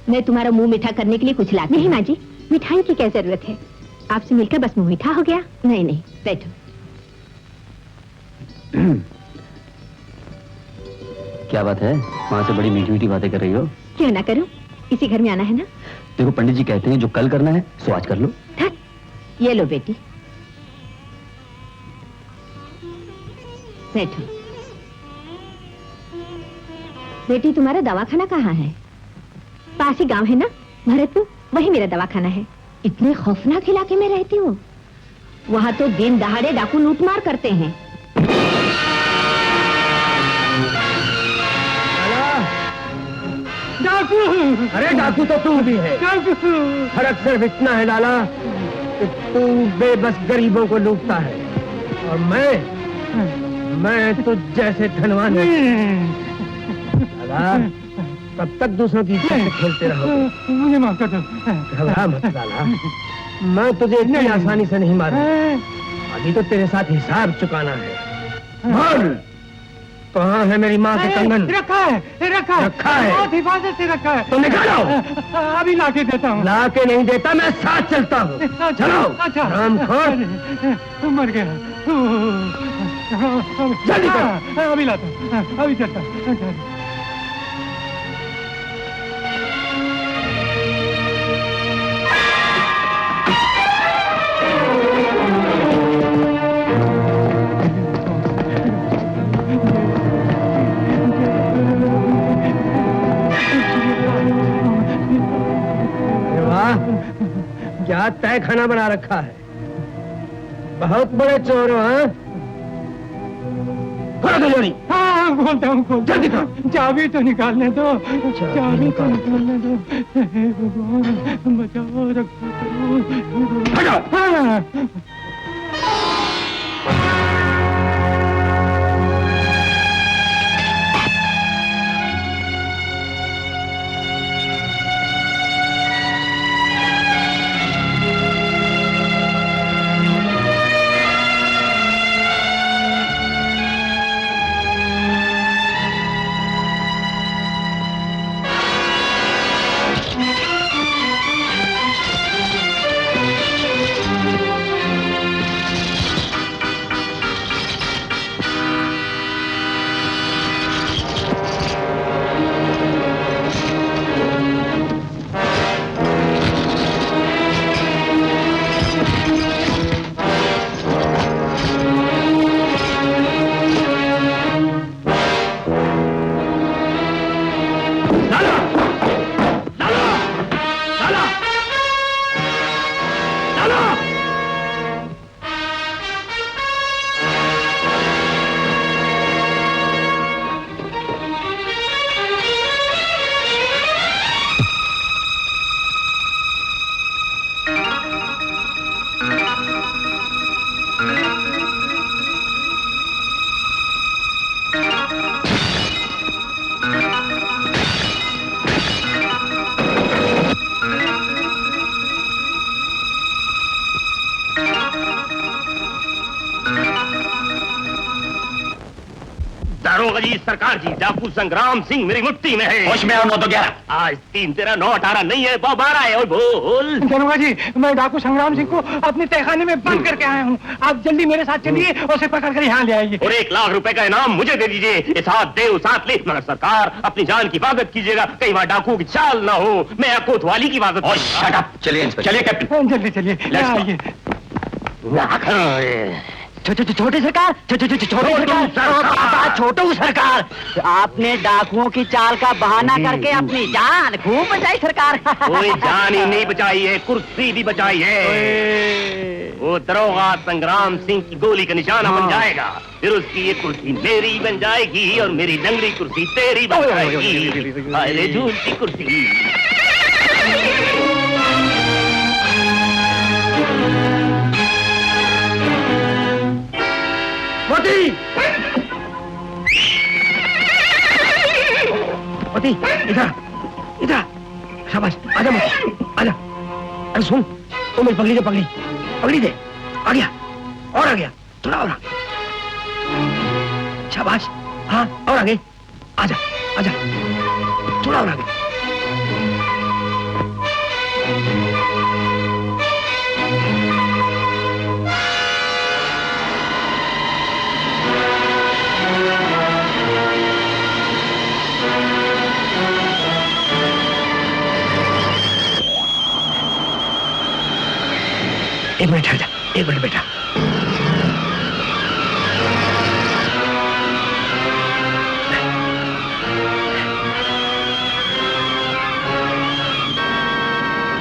मैं तुम्हारा मुंह मीठा करने के लिए कुछ लाती। नहीं माँ जी, मिठाई की क्या जरूरत है, आपसे मिलकर बस मुंह मीठा हो गया। नहीं नहीं, बैठो। क्या बात है, वहां से बड़ी मीठी मीठी बातें कर रही हो? क्यों ना करूं, इसी घर में आना है ना। देखो पंडित जी कहते हैं जो कल करना है सो आज कर लो। ये लो बेटी, बैठो। बेटी तुम्हारा दवाखाना कहाँ है? पास ही गांव है ना, भरतपुर, वही मेरा दवाखाना है। इतने खौफनाक इलाके में रहती हो, वहां तो दिन दहाड़े डाकू लूटमार करते हैं। डाकू! अरे डाकू तो तू भी है। फर्क सिर्फ इतना है लाला कि तू बेबस गरीबों को लूटता है और मैं तुझ जैसे धनवान लाला, कब तक दूसरों की इज्जत से खेलते रहोगे? मुझे माफ कर दो। घबरा मत लाला, मैं तुझे इतनी आसानी से नहीं मारूंगा। अभी तो तेरे साथ हिसाब चुकाना है। बोल, कहाँ है मेरी माँ के कंगन? रखा है, रखा है, बहुत हिफाजत से रखा है। तो निकालो। अभी लाके देता हूँ। लाके नहीं देता, मैं साथ चलता हूँ। चलो। अच्छा, रामखोर मर गया। जल्दी करो। अभी लाता हूँ, अभी चलता हूँ। क्या तय खाना बना रखा है? बहुत बड़े चोर हो, हाँ? खोलो तिजोरी। हाँ, खोलता हूँ, जल्दी करो। चाबी तो निकालने दो, चाबी तो निकालने दो। हे भगवान, बचाओ, रक्षा करो। हटो। दारोगा जी, सरकार जी, डाकू संग्राम सिंह मेरी मुट्ठी में है। होश में आओ, 9 तो 11। आज 3 13 9 18 नहीं है, 12 है। और बोल। दारोगा जी, मैं डाकू संग्राम सिंह को अपने तहखाने में बंद करके आया हूँ। आप जल्दी मेरे साथ चलिए और उसे पकड़ कर यहाँ ले आइए। और 1 लाख रुपए का इनाम मुझे दे दीजिए। ये साथ दे साथ ले, मगर सरकार अपनी जान की हिफाजत कीजिएगा, कई बार डाकू की चाल ना हो। मैं कोतवाली की हिफाजत। चलिए इंस्पेक्टर, चलिए कैप्टन, जल्दी चलिए, आइए। छोटे सरकार, छोटू सरकार, आपने डाकुओं की चाल का बहाना करके अपनी जान खूब बचाई सरकार। कोई जान ही नहीं बचाई है, कुर्सी भी बचाई है। वो दरोगा संग्राम सिंह की गोली का निशाना बन जाएगा, फिर उसकी ये कुर्सी मेरी बन जाएगी और मेरी लंगड़ी कुर्सी तेरी बन जाएगी। अरे झूठी कुर्सी। मोती, मोती, इधर, इधर, शाबाश, आजा मोती, आजा। अरे सुन, तू मेरी पगड़ी दे, पगड़ी दे। आ गया, और आ गया, थोड़ा और। शाबाश, हाँ, और आगे, आजा, आजा, थोड़ा और आगे। एक मिनट ठहर जा, एक मिनट बेटा।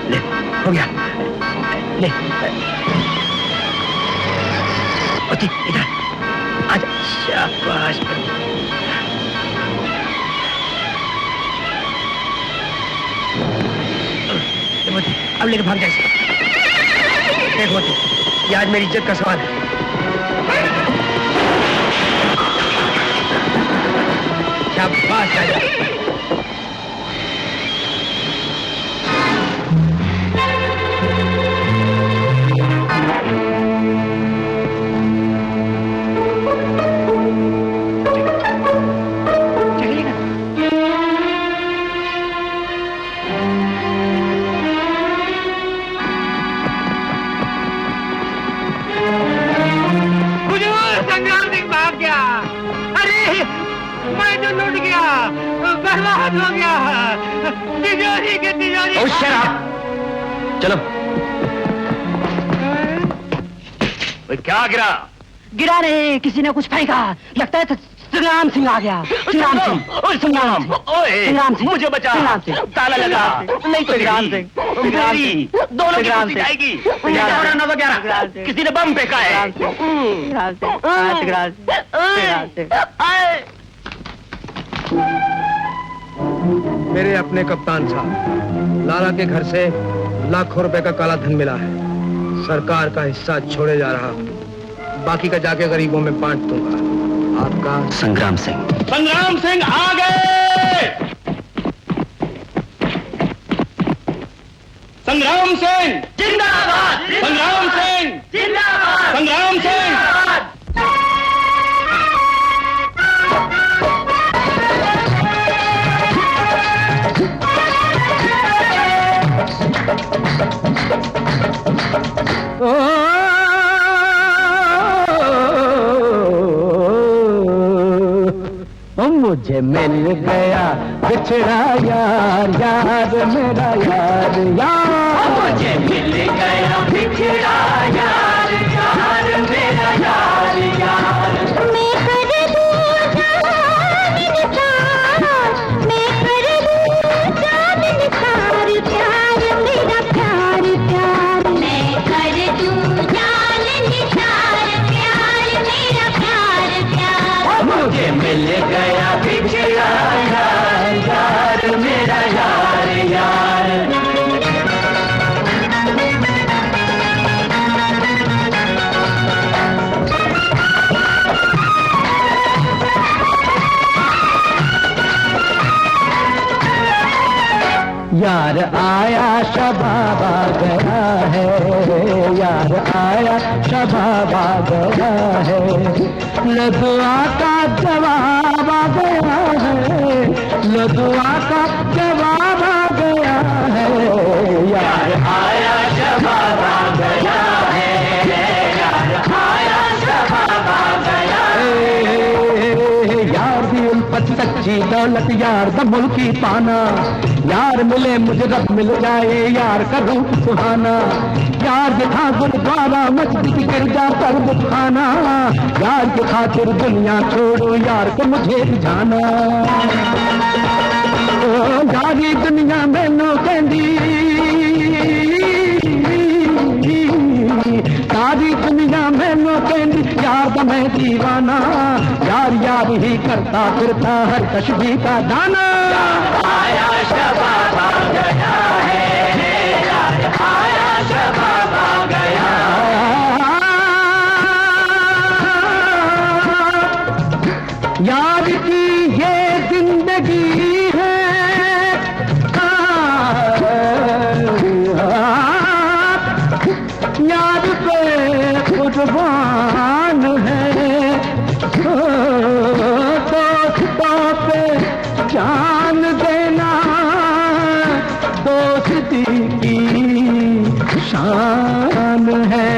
ले, हो गया। ले, मोती, इधर आजा। शाबाश। मोती, अब लेके भाग जा। देख मोती, ये आज मेरी इज्जत का सवाल है। शाबाश राजा। मैं तो लूट गया, बर्बाद हो गया, तिजोरी के तिजोरी। चलो। क्या गिरा? गिरा नहीं, किसी ने कुछ फेंका, लगता है संग्राम सिंह आ गया। संग्राम सिंह, संग्राम सिंह, मुझे बचा। ताला लगा। नहीं तो संग्राम सिंह, दोनों की कुर्सी जाएगी। 11 किसी ने बम फेंका है। मेरे अपने कप्तान साहब, लाला के घर से लाखों रुपए का काला धन मिला है। सरकार का हिस्सा छोड़े जा रहा हूँ, बाकी का जाके गरीबों में बांट दूंगा। आपका संग्राम सिंह। संग्राम सिंह आ गए। संग्राम सिंह जिंदाबाद। संग्राम सिंह जिंदाबाद। संग्राम सिंह। मुझे मिल गया बिछड़ा यार, यार मेरा यार, यार मुझे मिल गया बिछड़ा यार, यार मेरा यार, यार मैं कर दूं जान निसार, मैं कर दूं जान निसार, प्यार मेरा प्यार, प्यार मैं कर दूं जान निसार, प्यार मेरा प्यार, प्यार मुझे मिल गया बिछड़ा यार, यार मेरा यार, यार यार आया शबाब आ गया है, यार आया शबाब आ गया है, लदुआ का जवाब आ गया है, लदुआ का जवाब आ गया है, यार आया शबाब आ गया है, यार आया शबाब आ गया है, यार दी उल्फत सच्ची दौलत यार द मुल्की पाना, यार मिले मुझे रब मिल जाए, यार करूं सुहाना, यार दिखा गुरुद्वारा मस्जिद गिरजा पर बुखाना, यार की खातिर दुनिया छोड़ो, यार को मुझे जाना, यारी दुनिया मैनू कहंदी, सारी दुनिया मैनू कहंदी, यार दा मैं दीवाना, यार यार ही करता फिरता हर कशबी का दाना, आया शबाब आ गया है, यार आया शबाब आ गया, यार की ये जिंदगी है, यार पे कुर्बान है, दोस्तों पे जान देना दोस्ती की शान है।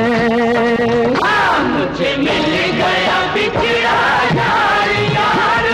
मुझे मिल गया बिछड़ा यार, यार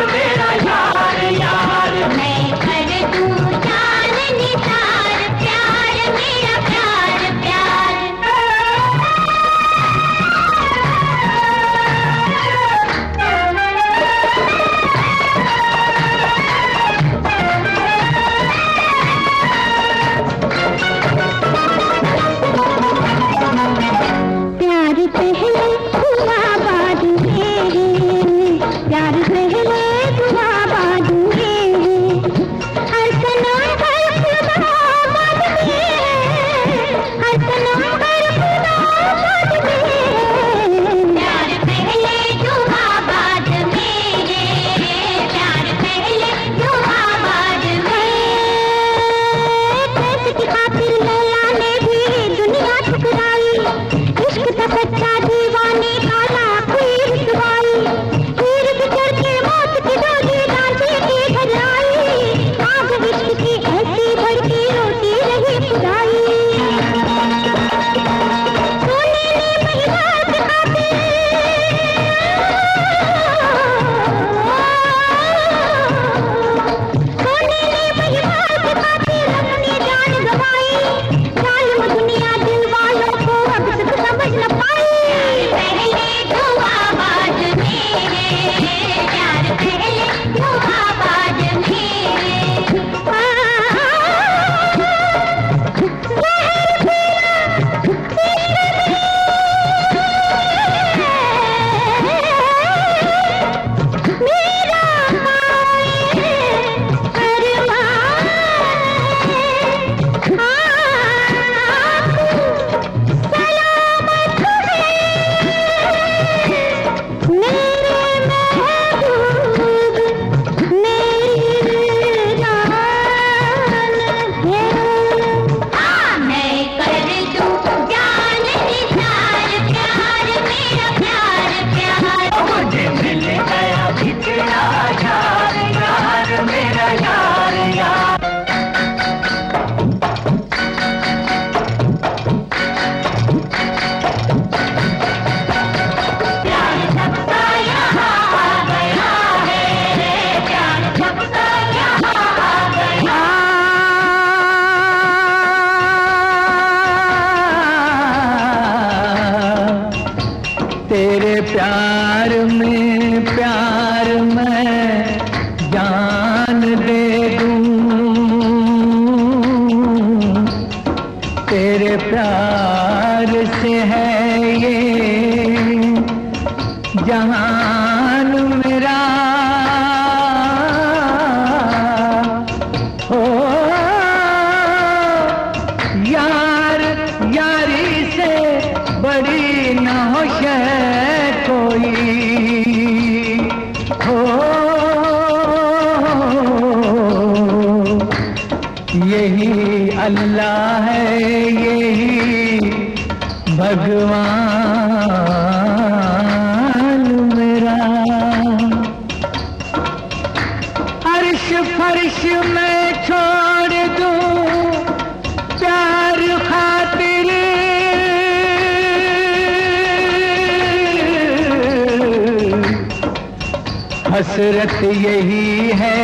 हसरत यही है,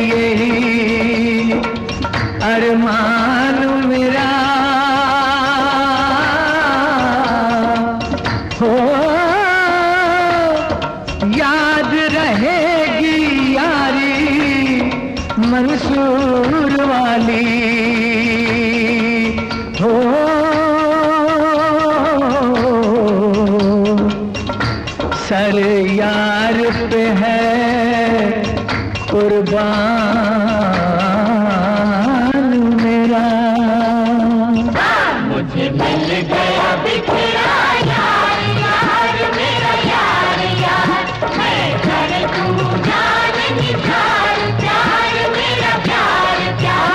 यही अरमान मेरा हो, याद रहेगी यारी मंसूर वाली हो। सर यार पे है कुर्बान मेरा, मुझे मिल गया बिखरा यार, यार मेरा यार, यार मैं कर दूं जान निथार, प्यार मेरा प्यार, प्यार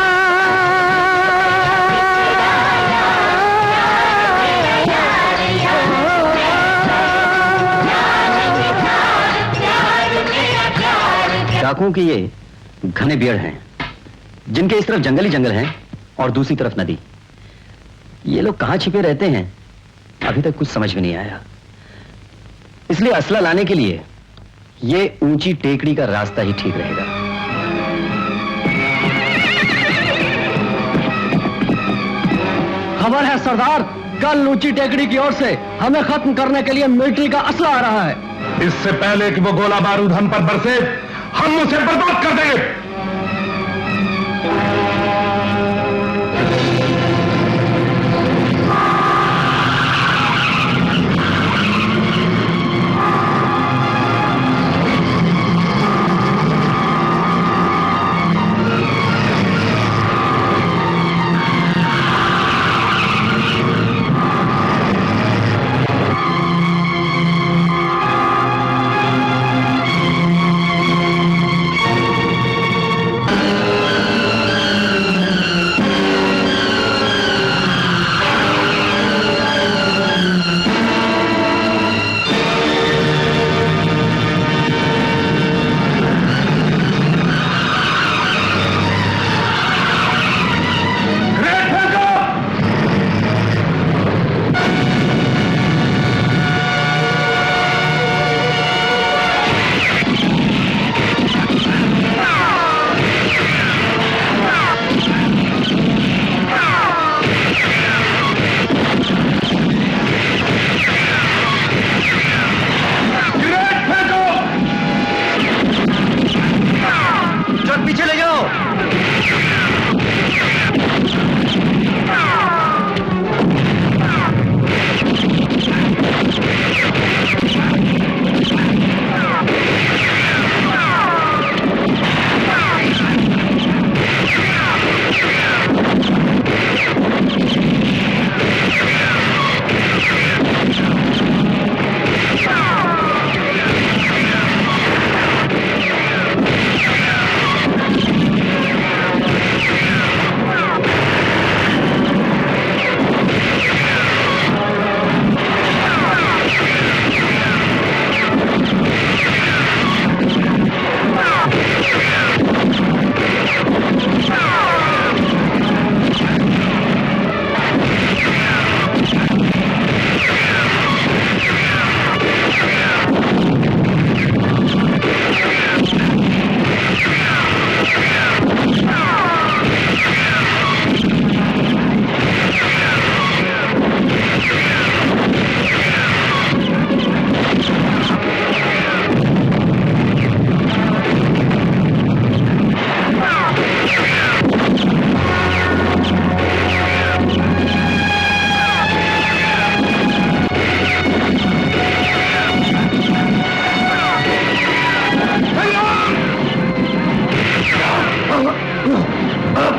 डाकुओं की ये घने बियड़ हैं, जिनके इस तरफ जंगल ही जंगल हैं और दूसरी तरफ नदी। ये लोग कहां छिपे रहते हैं अभी तक कुछ समझ में नहीं आया। इसलिए असला लाने के लिए ये ऊंची टेकड़ी का रास्ता ही ठीक रहेगा। खबर है सरदार, कल ऊंची टेकड़ी की ओर से हमें खत्म करने के लिए मिलिट्री का असला आ रहा है। इससे पहले कि वो गोला बारूद हम पर बरसे, हम उसे बर्बाद कर देंगे।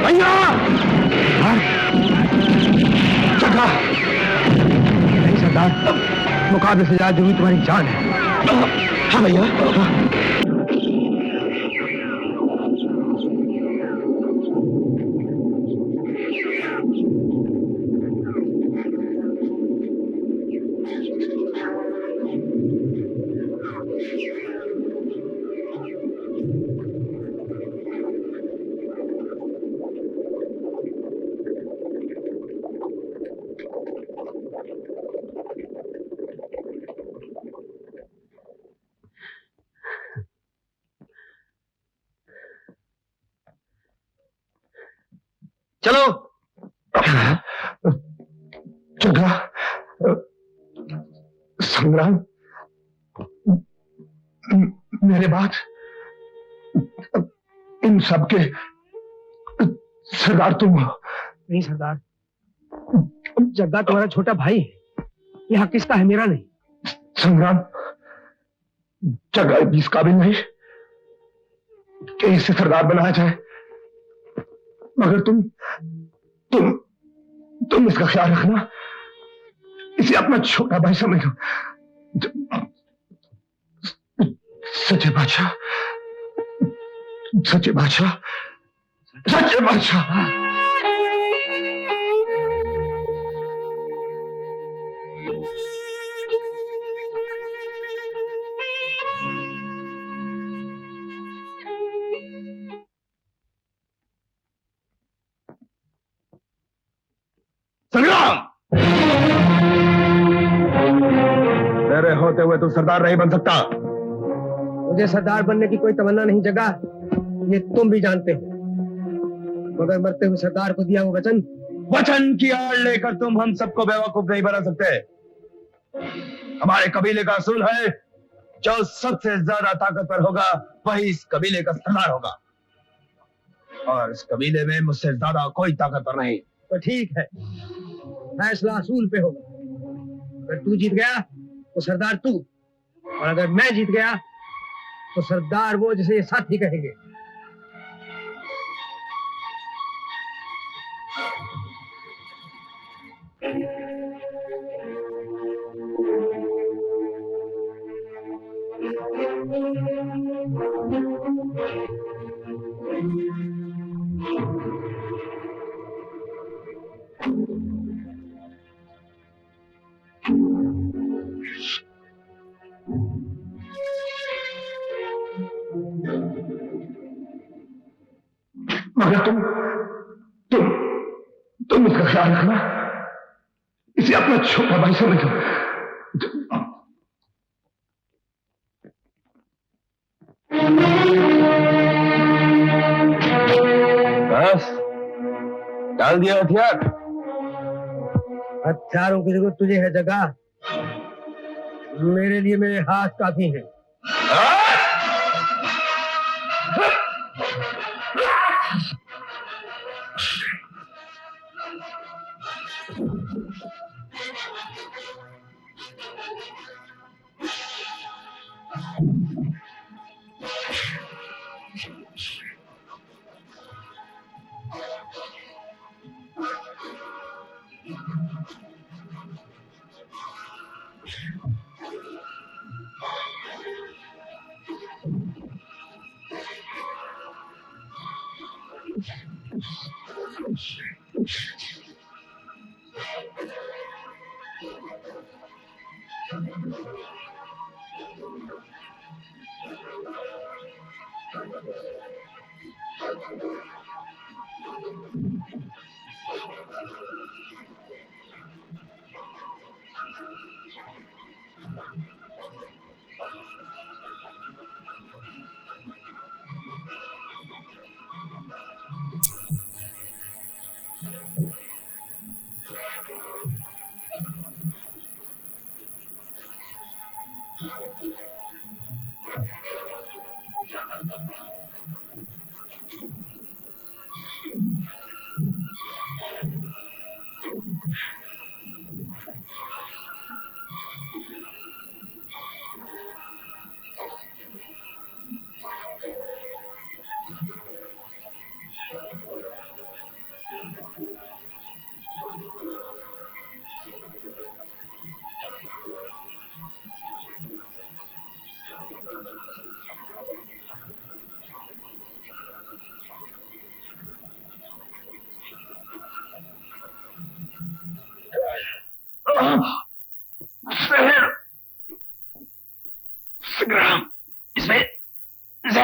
भैया जगा नहीं सरदार, मुकाबले से ज्यादा जरूरी तुम्हारी जान है। हाँ भैया हाँ। चलो। जगा, संग्राम, मेरे बात इन सब के सरदार तुम हो। नहीं सरदार, जग्गा तुम्हारा छोटा भाई है, ये हक किसका है, मेरा नहीं। संग्राम, जग्गा इस काबिल नहीं कि इसे सरदार बनाया जाए, मगर तुम इसका ख्याल रखना, इसे अपना छोटा भाई समझो। सच्चे बादशाह, सच्चे बादशाह, सच्चे बादशाह। संग्राम, तेरे होते हुए तू सरदार नहीं बन सकता। मुझे सरदार बनने की कोई तमन्ना नहीं जगा, ये तुम भी जानते हो, मगर मरते हुए सरदार को दिया वो वचन की आड़ लेकर तुम हम सबको बेवकूफ नहीं बना सकते। हमारे कबीले का असूल है, जो सबसे ज्यादा ताकतवर होगा वही इस कबीले का सरदार होगा, और इस कबीले में मुझसे ज्यादा कोई ताकतवर नहीं। तो ठीक है, फैसला असूल पे होगा। अगर तू जीत गया तो सरदार तू, और अगर मैं जीत गया तो सरदार वो जिसे ये साथी कहेंगे। मगर तुम इसका ख्याल रखना, इसे अपना छोटा भाई समझो। बस डाल दिया हथियार। हथियारों की जरूरत तुझे है जगा, मेरे लिए मेरे हाथ काफी हैं।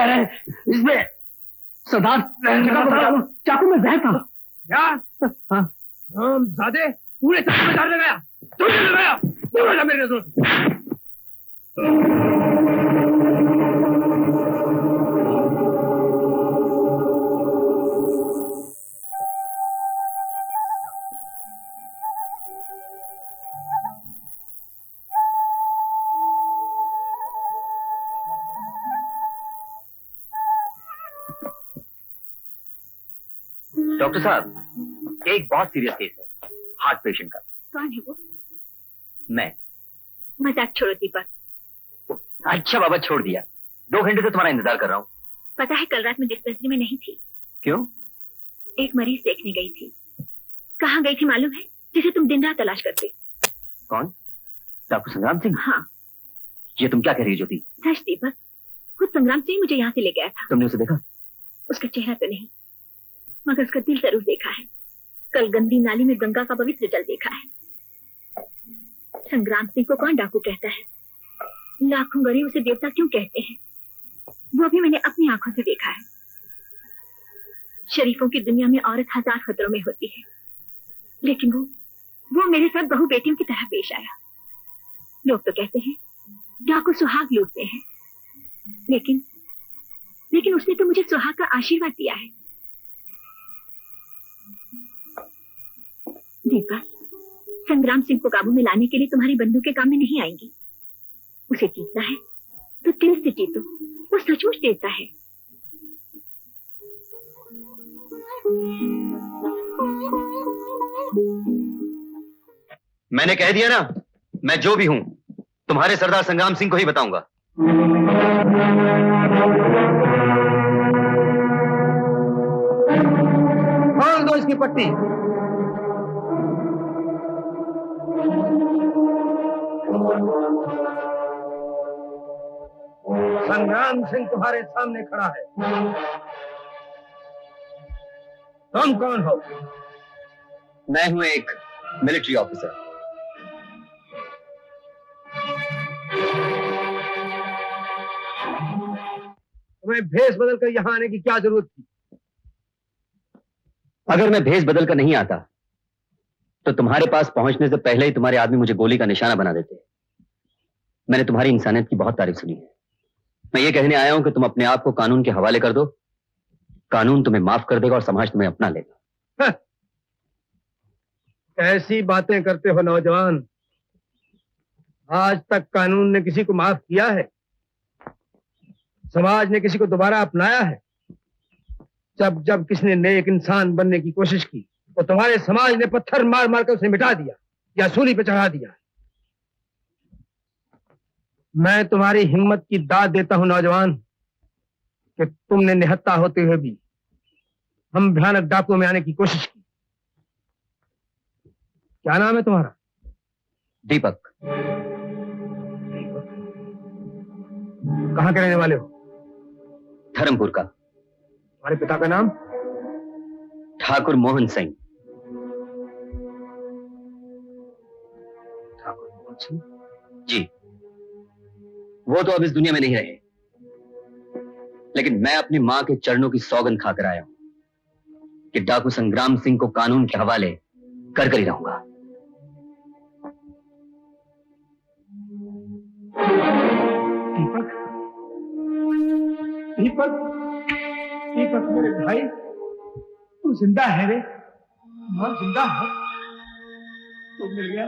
जहर है इसमें। सरदार चाकू में जहर था। क्या? हाँ ज़्यादा तूने चाकू में जहर लगाया? तूने लगाया? दूर हो जा मेरे नजरों से। डॉक्टर साहब, एक बहुत सीरियस केस है, हार्ट पेशेंट का। कौन है वो? मैं। मजाक छोड़ो दीपक। अच्छा बाबा, छोड़ दिया। 2 घंटे से तुम्हारा इंतजार कर रहा हूँ। पता है कल रात में डिस्पेंसरी में नहीं थी। क्यों? एक मरीज देखने गई थी। कहाँ गई थी मालूम है? जिसे तुम दिन रात तलाश करते। कौन? डॉक्टर संग्राम सिंह? हाँ। ये तुम क्या कह रही हो ज्योति? सच दीपक, खुद संग्राम सिंह मुझे यहाँ से ले गया था। तुमने उसे देखा? उसका चेहरा तो नहीं, मगर उसका दिल जरूर देखा है। कल गंदी नाली में गंगा का पवित्र जल देखा है। संग्राम सिंह को कौन डाकू कहता है? लाखों गरीब उसे देवता क्यों कहते हैं? वो भी मैंने अपनी आंखों से देखा है। शरीफों की दुनिया में औरत 1000 खतरों में होती है, लेकिन वो मेरे साथ बहू बेटियों की तरह पेश आया। लोग तो कहते हैं डाकू सुहाग लूटते हैं, लेकिन उसने तो मुझे सुहाग का आशीर्वाद दिया है। दीपक, संग्राम सिंह को काबू में लाने के लिए तुम्हारी बंदूकें काम में नहीं आएंगी। उसे जीतना है तो दिल से जीतो, वो सचमुच देता है। मैंने कह दिया ना, मैं जो भी हूं तुम्हारे सरदार संग्राम सिंह को ही बताऊंगा। खोल दो इसकी पट्टी। संग्राम सिंह तुम्हारे सामने खड़ा है। तुम कौन हो? मैं हूं एक मिलिट्री ऑफिसर। तुम्हें भेष बदलकर यहां आने की क्या जरूरत थी? अगर मैं भेष बदल कर नहीं आता तो तुम्हारे पास पहुंचने से पहले ही तुम्हारे आदमी मुझे गोली का निशाना बना देते। मैंने तुम्हारी इंसानियत की बहुत तारीफ सुनी है। मैं ये कहने आया हूं कि तुम अपने आप को कानून के हवाले कर दो। कानून तुम्हें माफ कर देगा और समाज तुम्हें अपना लेगा। ऐसी बातें करते हो नौजवान। आज तक कानून ने किसी को माफ किया है? समाज ने किसी को दोबारा अपनाया है? जब जब किसी ने नेक इंसान बनने की कोशिश की तो तुम्हारे समाज ने पत्थर मार मार कर उसे मिटा दिया या सूली पे चढ़ा दिया। मैं तुम्हारी हिम्मत की दाद देता हूं नौजवान कि तुमने निहत्था होते हुए भी हम भयानक डाकुओं में आने की कोशिश की। क्या नाम है तुम्हारा? दीपक। कहां के रहने वाले हो? धर्मपुर का। तुम्हारे पिता का नाम? ठाकुर मोहन सिंह। ठाकुर मोहन सिंह? जी। वो तो अब इस दुनिया में नहीं रहे, लेकिन मैं अपनी मां के चरणों की सौगंध खाकर आया हूं कि डाकू संग्राम सिंह को कानून के हवाले कर ही रहूंगा। दीपक, दीपक, दीपक मेरे भाई, तू जिंदा है रे? हाँ जिंदा है। तू मिल गया,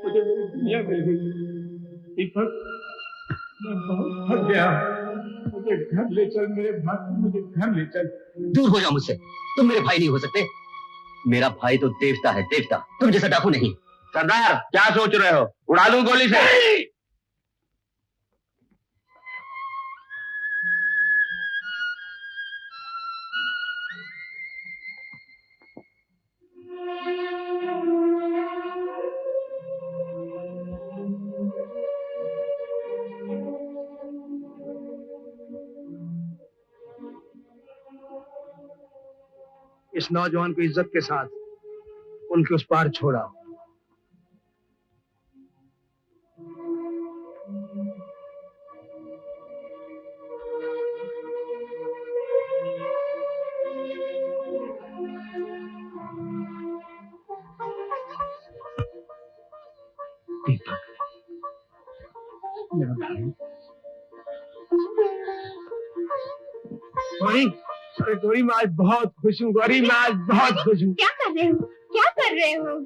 मुझे मेरी दुनिया मिल गई। दीपक, मैं बहुत थक गया, मुझे घर ले चल मेरे भाई, मुझे घर ले चल। दूर हो जाओ मुझसे, तुम मेरे भाई नहीं हो सकते। मेरा भाई तो देवता है, देवता, तुम जैसा डाकू नहीं। सरदार क्या सोच रहे हो? उड़ा दूं गोली से? इस नौजवान को इज्जत के साथ उनके उस पार छोड़ा। गौरी, अरे गौरी मैं आज बहुत खुश हूँ। गौरी मैं आज बहुत खुश हूँ। क्या कर रहे हो? क्या कर रहे हो?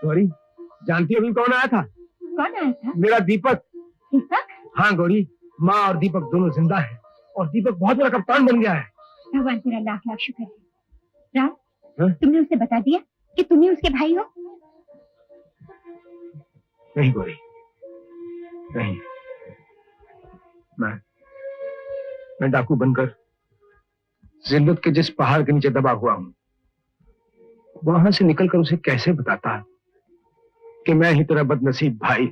गौरी जानती हो अभी कौन आया था? कौन आया था? मेरा दीपक। दीपक? हाँ गौरी, माँ और दीपक दोनों जिंदा है और दीपक बहुत बड़ा कप्तान बन गया है। भगवान तेरा लाख लाख शुक्र है। राम, तुमने उसे बता दिया कि तुम ही उसके भाई हो? नहीं गौरी, नहीं। मैं डाकू बनकर जिल्लत के जिस पहाड़ के नीचे दबा हुआ हूँ, वहां से निकलकर उसे कैसे बताता कि मैं ही तेरा बदनसीब भाई।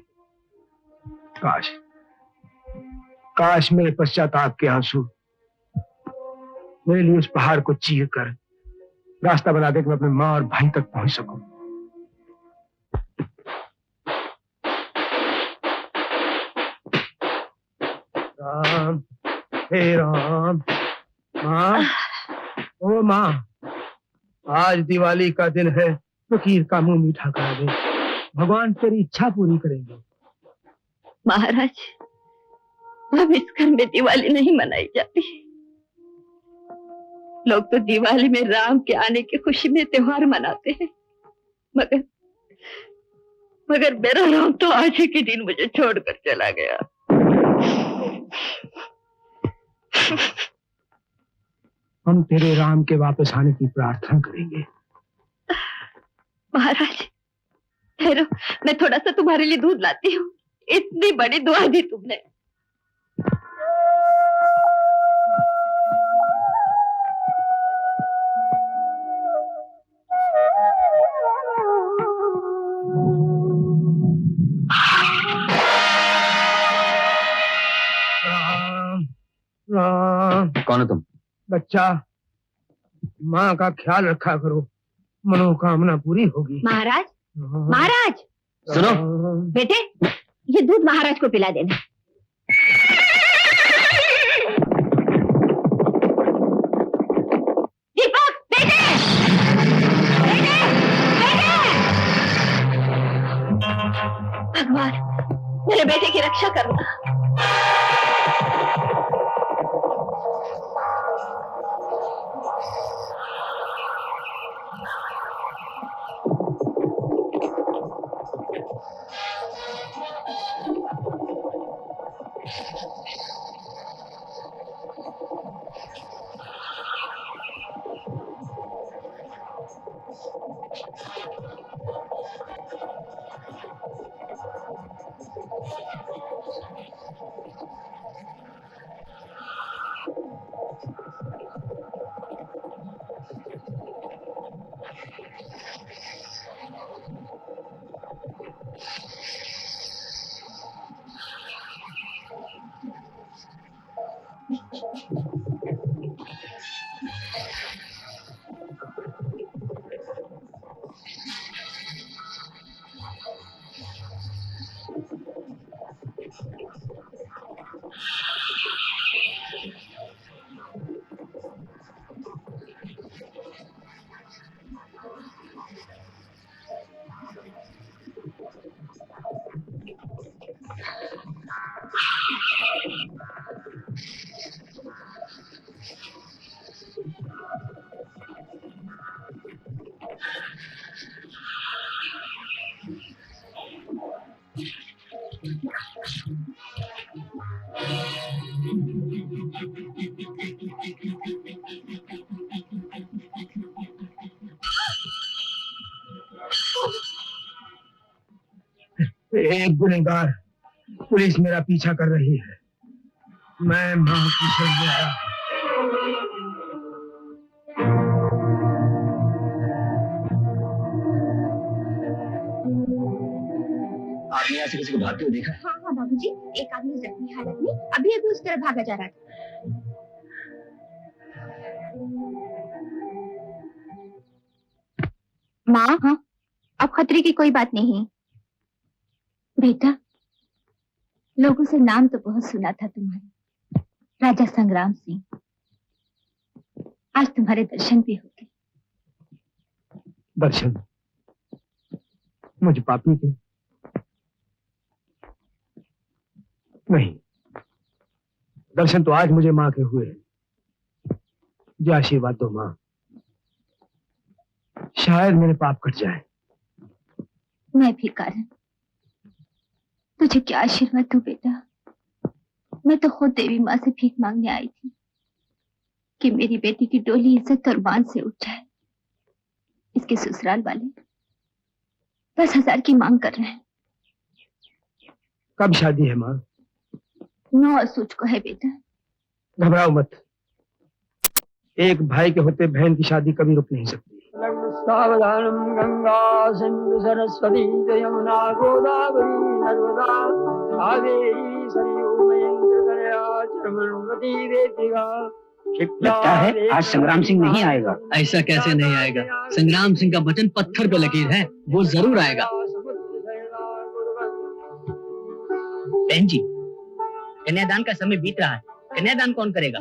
काश मेरे पश्चाताप के आंसू मेरे लिए उस पहाड़ को चीर कर रास्ता बना दे कि मैं अपने माँ और भाई तक पहुंच सकूं। राम, हे राम। माँ, ओ माँ, आज दिवाली का दिन है, फकीर का मुंह मीठा करा दे। भगवान तेरी इच्छा पूरी करेंगे। महाराज, अब इस घर में दिवाली नहीं मनाई जाती। लोग तो दिवाली में राम के आने की खुशी में त्योहार मनाते हैं, मगर मेरा राम तो आज ही के दिन मुझे छोड़कर चला गया। हम तेरे राम के वापस आने की प्रार्थना करेंगे। महाराज ठहरो, मैं थोड़ा सा तुम्हारे लिए दूध लाती हूँ। इतनी बड़ी दुआ दी तुमने। राम, कौन हो तुम? बच्चा, माँ का ख्याल रखा करो, मनोकामना पूरी होगी। महाराज, महाराज सुनो बेटे, ये दूध महाराज को पिला देना। दीपक, बेटे, बेटे, बेटे। भगवान मेरे बेटे की रक्षा करना। एक गुनहगार पुलिस मेरा पीछा कर रही है। मैं मां की शरण में आया। आपने यहाँ से किसी को भागते हुए देखा? हाँ हाँ बाबूजी, एक आदमी जख्मी हालत में अभी अभी उस तरफ भागा जा रहा था। माँ, हाँ, अब खतरे की कोई बात नहीं। बेटा, लोगों से नाम तो बहुत सुना था तुम्हारे, राजा संग्राम सिंह। आज तुम्हारे दर्शन भी हो गए। दर्शन? मुझे पापी के? नहीं, दर्शन तो आज मुझे माँ के हुए। जो आशीर्वाद दो माँ, शायद मेरे पाप कट जाए। मैं भिखारन, तुझे क्या आशीर्वाद दूं बेटा? मैं तो खुद देवी माँ से भीख मांगने आई थी कि मेरी बेटी की डोली इज्जत और मान से उठ जाए। इसके ससुराल वाले 10,000 की मांग कर रहे हैं। कब शादी है माँ? 9 असूच को है बेटा। घबराओ मत, एक भाई के होते बहन की शादी कभी रुक नहीं सकती। सावधानम गंगा सिंधु सरस्वती यमुना गोदावरी नर्मदा कावेरी सरयू महेंद्र दया चरमती वेदिका। लगता है आज संग्राम सिंह नहीं आएगा। ऐसा कैसे नहीं आएगा? संग्राम सिंह का वचन पत्थर पे लकीर है, वो जरूर आएगा। बहन जी, कन्यादान का समय बीत रहा है, कन्यादान कौन करेगा?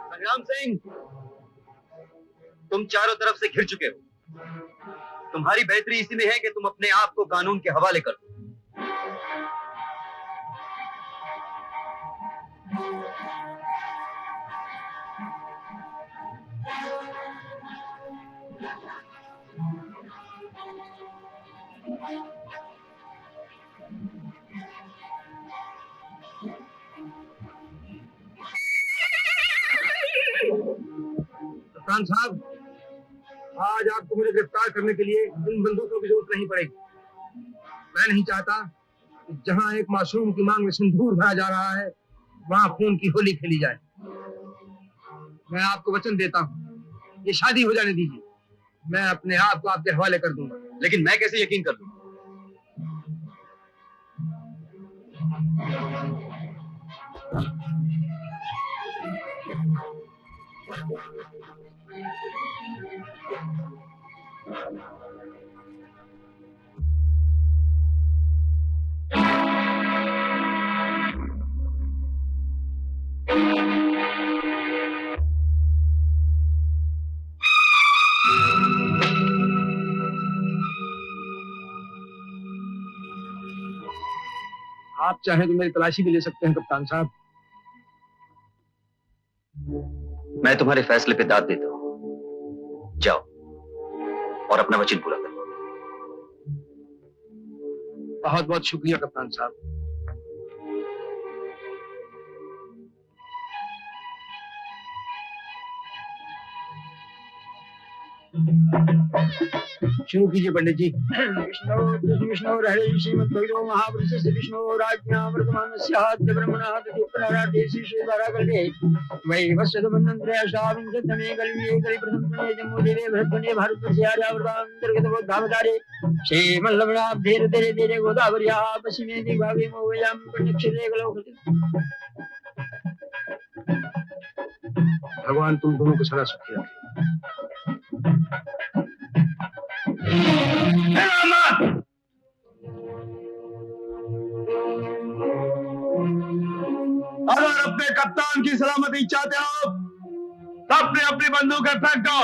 संग्राम सिंह, तुम चारों तरफ से घिर चुके हो। तुम्हारी बेहतरी इसी में है कि तुम अपने आप को कानून के हवाले कर दो। कप्तान साहब, आज आपको मुझे गिरफ्तार करने के लिए इन बंदूकों की जरूरत नहीं पड़ेगी। मैं नहीं चाहता कि जहां एक मासूम की मांग में सिंदूर भरा जा रहा है, वहां खून की होली खेली जाए। मैं आपको वचन देता हूं, ये शादी हो जाने दीजिए। मैं अपने आप को आपके हवाले कर दूंगा। लेकिन मैं कैसे यकीन कर लूं? आप चाहें तो मेरी तलाशी भी ले सकते हैं कप्तान साहब। मैं तुम्हारे फैसले पे दाद देता हूं। जाओ और अपना वचन पूरा करो। बहुत बहुत शुक्रिया कप्तान साहब। शुरू कीजिए पंडित जी। विष्णु हरे श्रीमद भगवो महापुरुष विष्णु राज्ञा वर्तमानस्य आद्य ब्रह्मणः तदुपराराधेसि श्रीवाराकल्पे वैवस्वत बन्धनत्रयशाविंशतमे कल्पे कलिप्रथमतमे जम्बूदेवे भरतवने भारतवर्षे आर्यावर्तान्तर्गत बोधावतारे श्रीमल्लवनाब्धेर तेरे तेरे गोदावर्याः पश्चिमे दिग्भागे मोहयां पुण्यक्षेत्रे कलौकते। भगवान तुम दोनों को सदा सुखी रखे। अगर अपने कप्तान की सलामती चाहते हो तो अपनी अपनी बंदूक फेंक दो।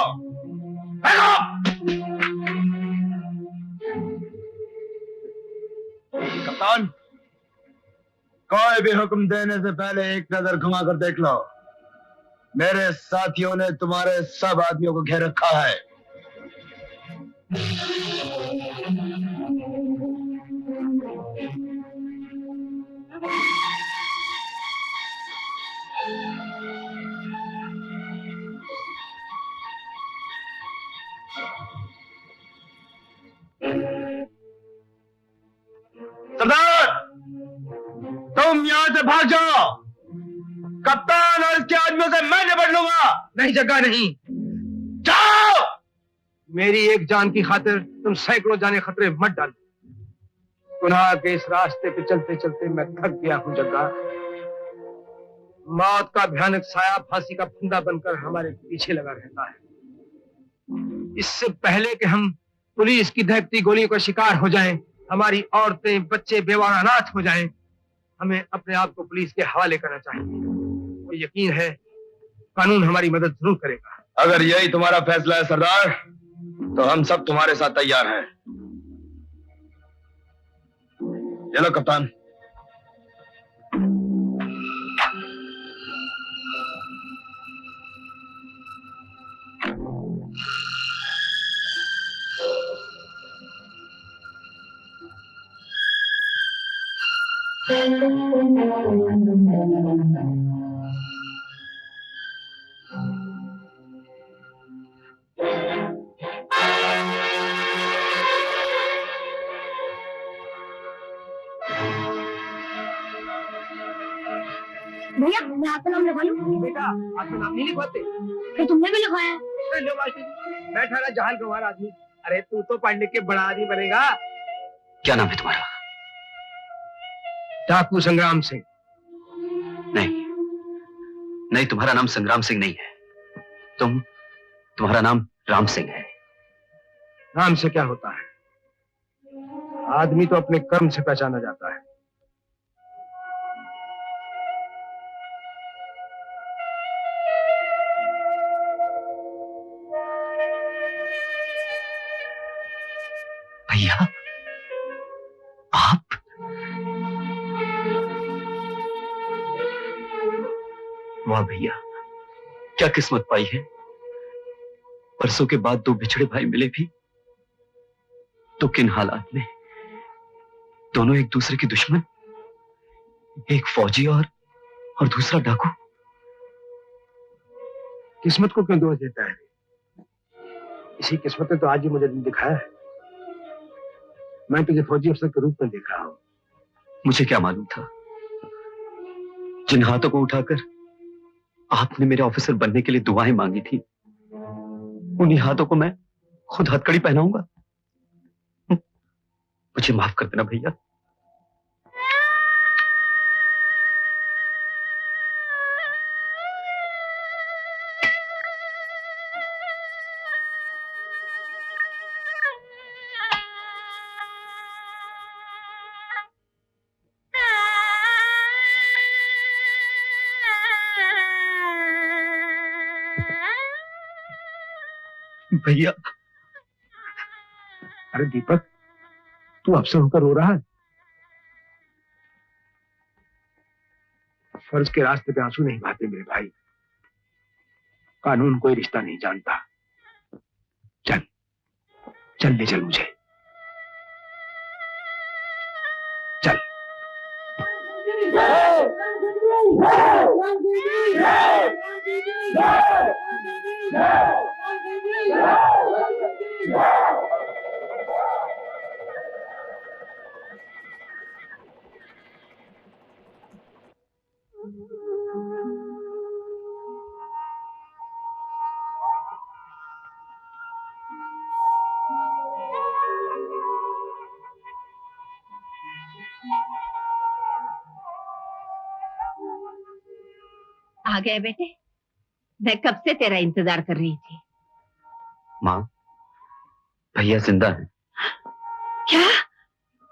कप्तान, कोई भी हुक्म देने से पहले एक नजर घुमा कर देख लो। मेरे साथियों ने तुम्हारे सब आदमियों को घेर रखा है। सरदार, तुम यहां से भाग जाओ। कप्तान और इसके आदमियों से मैं निपट लूंगा। नहीं जगह नहीं, जाओ। मेरी एक जान की खातिर तुम सैकड़ों जाने खतरे मत डालो। गुनाह के इस रास्ते पे चलते चलते मैं थक गया हूं जग्गा। मौत का भयानक साया फांसी का फंदा बनकर हमारे पीछे लगा रहता है। इससे पहले कि हम पुलिस की दहकती गोलियों का शिकार हो जाएं, हमारी औरतें बच्चे बेवार अनाथ हो जाएं, हमें अपने आप को पुलिस के हवाले करना चाहिए। मुझे यकीन है कानून हमारी मदद जरूर करेगा। अगर यही तुम्हारा फैसला है सरदार, तो हम सब तुम्हारे साथ तैयार हैं। चलो कप्तान। भैया मैं आपका नाम लिखवा लूं? बेटा आपका नाम नहीं लिखवाते? फिर तुमने भी लिखवाया है? लो मास्टर जी, मैं ठहरा जहाल गंवार आदमी। अरे तू तो पढ़ने के बड़ा आदमी बनेगा। क्या नाम है तुम्हारा? डाकू संग्राम सिंह। नहीं नहीं, तुम्हारा नाम संग्राम सिंह नहीं है। तुम्हारा नाम राम सिंह है। नाम से क्या होता है? आदमी तो अपने कर्म से पहचाना जाता है। भैया आप? वाह भैया, क्या किस्मत पाई है। परसों के बाद दो बिछड़े भाई मिले भी तो किन हालात में। दोनों एक दूसरे के दुश्मन, एक फौजी और दूसरा डाकू। किस्मत को क्यों दोष देता है? इसी किस्मत ने तो आज ही मुझे दिन दिखाया है। मैं तुझे फौजी अफसर के रूप में देख रहा हूं। मुझे क्या मालूम था, जिन हाथों को उठाकर आपने मेरे ऑफिसर बनने के लिए दुआएं मांगी थी, उन्हीं हाथों को मैं खुद हथकड़ी पहनाऊंगा। मुझे माफ कर देना भैया। भैया। अरे दीपक, तू अफसर होकर रो रहा है? फर्ज के रास्ते पे आंसू नहीं बहाते मेरे भाई। कानून कोई रिश्ता नहीं जानता। चल चल ले चल मुझे, चल। आ गए बेटे, मैं कब से तेरा इंतजार कर रही थी। माँ, भैया जिंदा है। क्या?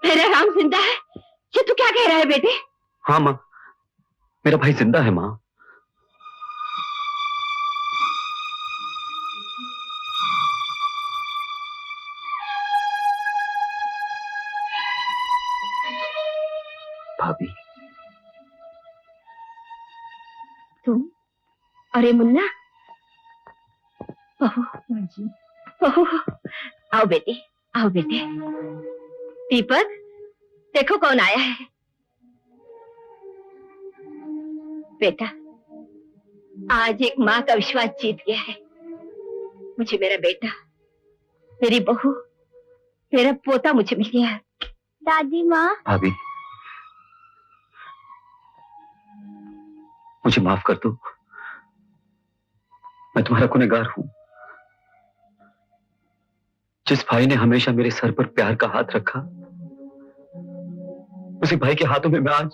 मेरा राम जिंदा है? ये तू क्या कह रहा है बेटे? हाँ माँ, मेरा भाई जिंदा है माँ। भाभी, तुम और ये मुन्ना? बहू जी, बहू, आओ बेटी, आओ बेटे। दीपक, देखो कौन आया है। बेटा, आज एक माँ का विश्वास जीत गया है। मुझे मेरा बेटा, मेरी बहू, मेरा पोता मुझे मिल गया है। दादी माँ। भाभी, मुझे माफ कर दो। मैं तुम्हारा गुनहगार हूं। जिस भाई ने हमेशा मेरे सर पर प्यार का हाथ रखा, उसी भाई के हाथों में मैं आज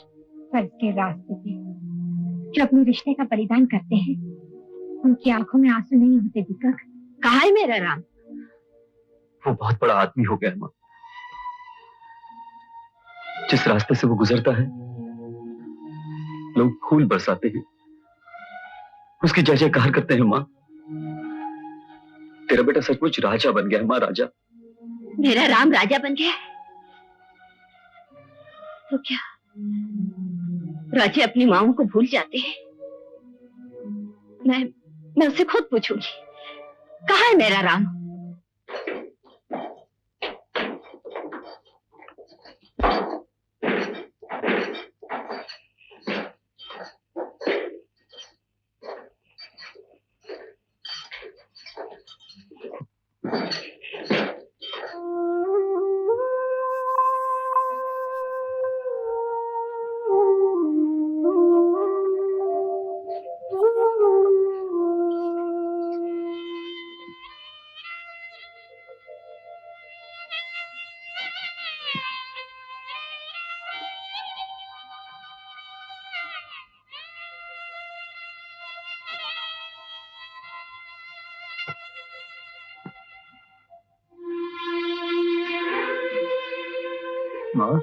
फर्ज के रास्ते पे जो अपने रिश्ते का बलिदान करते हैं, उनकी आंखों में आंसू नहीं होते। दीपक, कहाँ है मेरा राम? वो बहुत बड़ा आदमी हो गया माँ। जिस रास्ते से वो गुजरता है, लोग फूल बरसाते हैं, उसकी जय जयकार करते हैं। माँ, तेरा बेटा सचमुच राजा बन गया है माँ, राजा। मेरा राम राजा बन गया? तो क्या राजे अपनी माओं को भूल जाते हैं? मैं उससे खुद पूछूंगी, कहाँ है मेरा राम? माँ,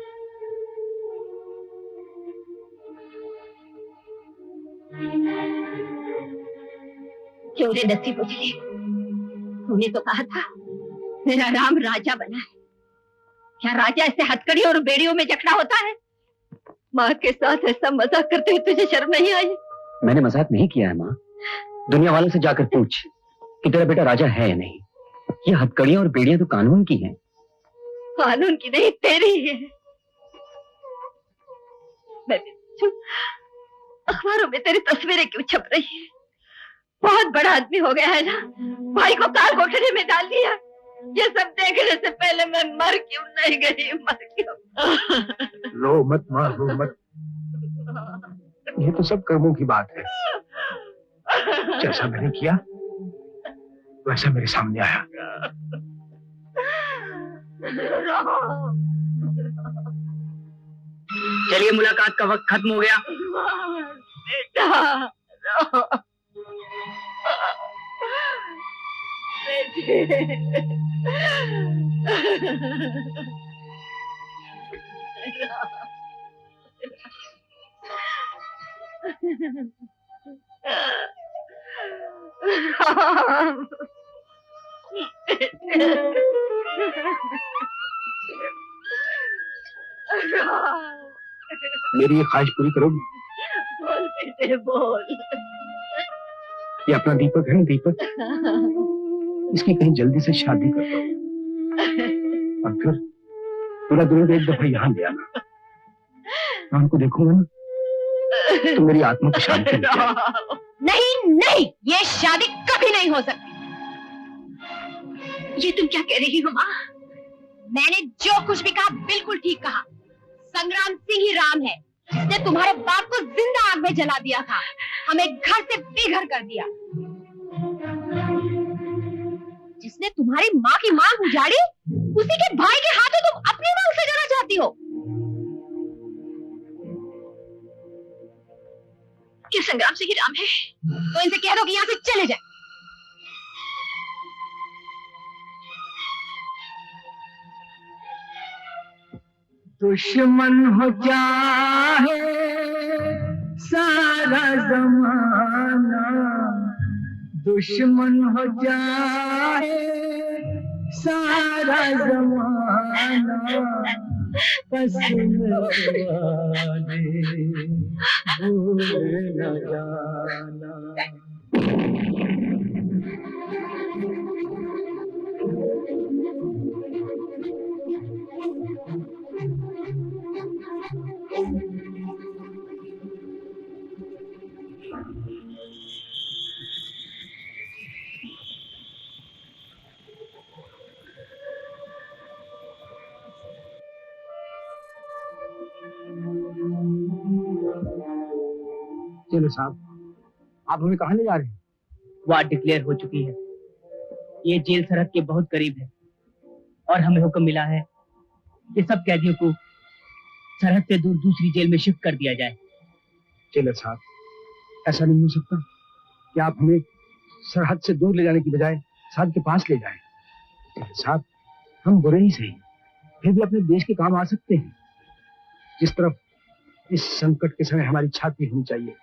क्यों रे नसीब उजले, तूने तो कहा था मेरा राम राजा बना है। क्या राजा ऐसे हथकड़ी और बेड़ियों में जकड़ा होता है? माँ के साथ ऐसा मजाक करते हुए तुझे शर्म नहीं आई? मैंने मजाक नहीं किया है माँ। दुनिया वालों से जाकर पूछ कि तेरा बेटा राजा है या नहीं। ये हथकड़ियां और बेड़ियां तो कानून की हैं। कानून की नहीं, तेरी है। मैं अखबारों में तेरी तस्वीरें क्यों छप रही है? बहुत बड़ा आदमी हो गया है ना, भाई को काल कोठरी में डाल दिया। ये सब देखने से पहले मैं मर क्यों नहीं गई, मर क्यों? रो मत माँ, रो मत। ये तो सब कर्मों की बात है। जैसा मैंने किया वैसा मेरे सामने आया। चलिए, मुलाकात का वक्त खत्म हो गया। बेटा मेरी ये ख्वाहिश पूरी करोगी? बोल बेटे बोल। ये अपना दीपक है ना, दीपक, इसकी कहीं जल्दी से शादी कर दो और फिर पूरा दुनिया एक दफा यहाँ ले आना। मैं उनको देखूंगा ना तो मेरी आत्मा को शांति मिल जाएगी। नहीं नहीं, ये शादी कभी नहीं हो सकती। ये तुम क्या कह रही हो माँ? मैंने जो कुछ भी कहा बिल्कुल ठीक कहा। संग्राम सिंह ही राम है जिसने तुम्हारे बाप को जिंदा आग में जला दिया था, हमें घर से बेघर कर दिया, जिसने तुम्हारी माँ की मांग उजाड़ी, उसी के भाई के हाथों तुम अपनी मांग सजाना चाहती हो। क्या संग्राम सिंह ही राम है? तो इनसे कह दो कि यहाँ से चले जाए। दुश्मन हो चाहे सारा जमाना, दुश्मन हो चाहे सारा जमाना, पसंद वाले भूल न जाना। चलो साहब, आप हमें कहाँ ले जा रहे हैं? वार डिक्लेयर हो चुकी है। ये जेल सरहद के बहुत करीब है और हमें हुक्म मिला है कि सब कैदियों को सरहद से दूर दूसरी जेल में शिफ्ट कर दिया जाए। चलो साहब, ऐसा नहीं हो सकता कि आप हमें सरहद से दूर ले जाने की बजाय सरहद के पास ले जाएं। चलो साहब, हम बुरे ही सही फिर भी अपने देश के काम आ सकते हैं। जिस तरफ इस संकट के समय हमारी छाती होनी चाहिए,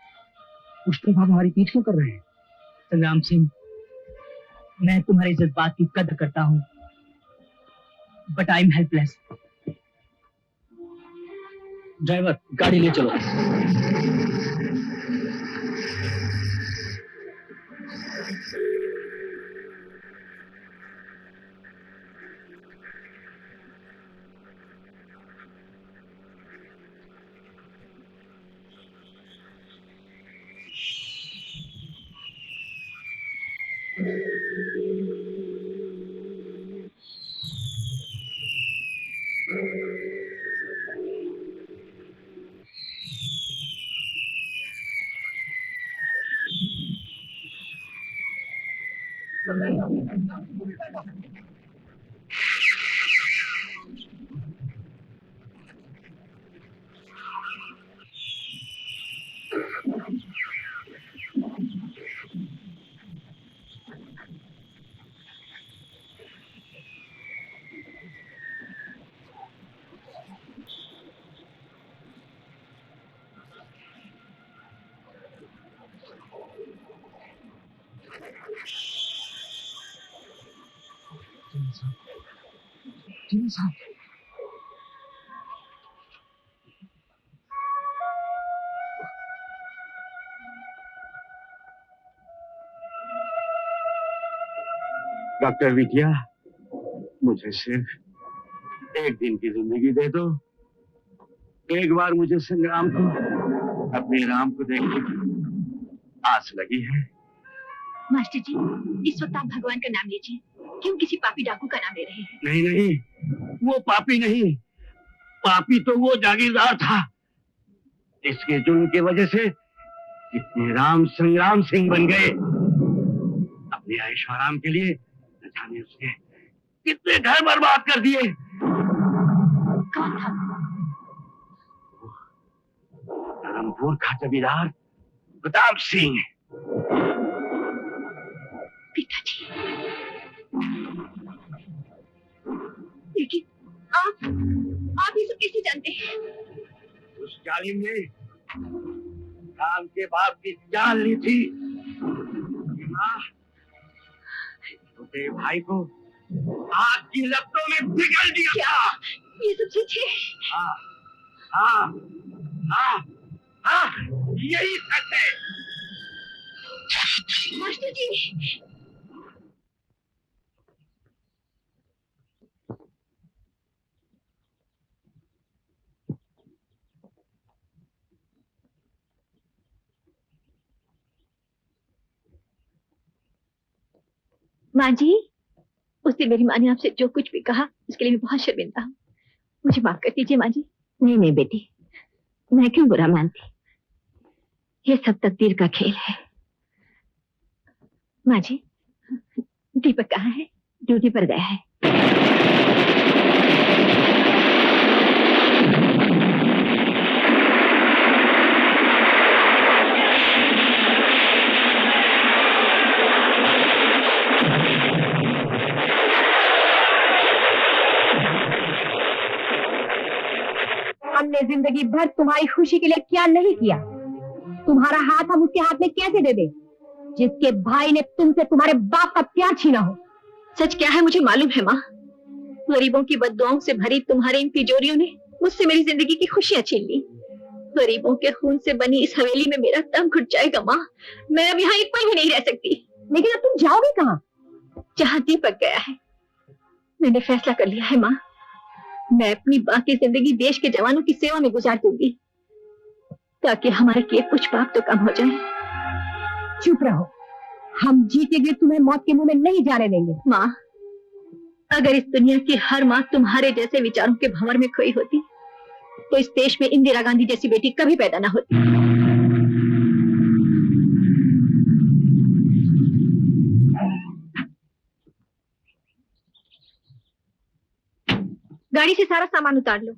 उस तरफ आप हमारी पीठ क्यों कर रहे हैं? संग्राम सिंह, मैं तुम्हारे जज्बात की कदर करता हूँ, but I am helpless. Driver गाड़ी ले चलो। डॉक्टर विद्या, मुझे सिर्फ एक दिन की जिंदगी दे दो। एक बार मुझे संग्राम को, अपने राम को देखने की आस लगी है। मास्टर जी, इस वक्त आप भगवान का नाम लीजिए। क्यों किसी पापी डाकू का नाम ले रहे हैं? नहीं नहीं, वो पापी नहीं, पापी तो वो जागीरदार था। इसके जुल्म की वजह से इतने राम संग्राम सिंह बन गए। अपने ऐश आराम के लिए न जाने उसने कितने घर बर्बाद कर दिए। कौन था? धर्मपुर का जमींदार प्रताप सिंह। पिताजी, लेकिन आप ये सब कैसे जानते हैं? उस जालिम ने राम के बाप की जान ली थी। छोटे भाई को आग की लपटों में पिघल दिया। क्या ये सब सच है? हाँ हाँ हाँ हाँ, यही सच है। मास्टर जी, माँ जी, उस दिन मेरी माँ ने आपसे जो कुछ भी कहा उसके लिए मैं बहुत शर्मिंदा हूँ। मुझे माफ कर दीजिए माँ जी। नहीं नहीं बेटी, मैं क्यों बुरा मानती? ये सब तकदीर का खेल है। माँ जी, दीपक कहाँ है? ड्यूटी पर गया है। हमने जिंदगी भर तुम्हारी खुशी के लिए क्या नहीं किया। तुम्हारा हाथ हम उसके हाथ में कैसे दे दे जिसके भाई ने तुमसे तुम्हारे बाप का प्यार छीना हो? सच क्या है मुझे मालूम है माँ। गरीबों की बद्दुआओं से भरी तुम्हारी इन तिजोरियों ने मुझसे मेरी जिंदगी की खुशियां छीन ली। गरीबों के खून से बनी इस हवेली में मेरा दम घुट जाएगा माँ। मैं अब यहाँ एक पल भी नहीं रह सकती। लेकिन अब तुम जाओगे कहाँ? जहाँ दीपक गया है। मैंने फैसला कर लिया है माँ, मैं अपनी बाकी जिंदगी देश के जवानों की सेवा में गुजार दूंगी ताकि हमारे किए कुछ पाप तो कम हो जाए। चुप रहो, हम जीते हुए तुम्हें मौत के मुंह में नहीं जाने देंगे। माँ, अगर इस दुनिया की हर माँ तुम्हारे जैसे विचारों के भंवर में खोई होती तो इस देश में इंदिरा गांधी जैसी बेटी कभी पैदा ना होती। गाड़ी से सारा सामान उतार लो।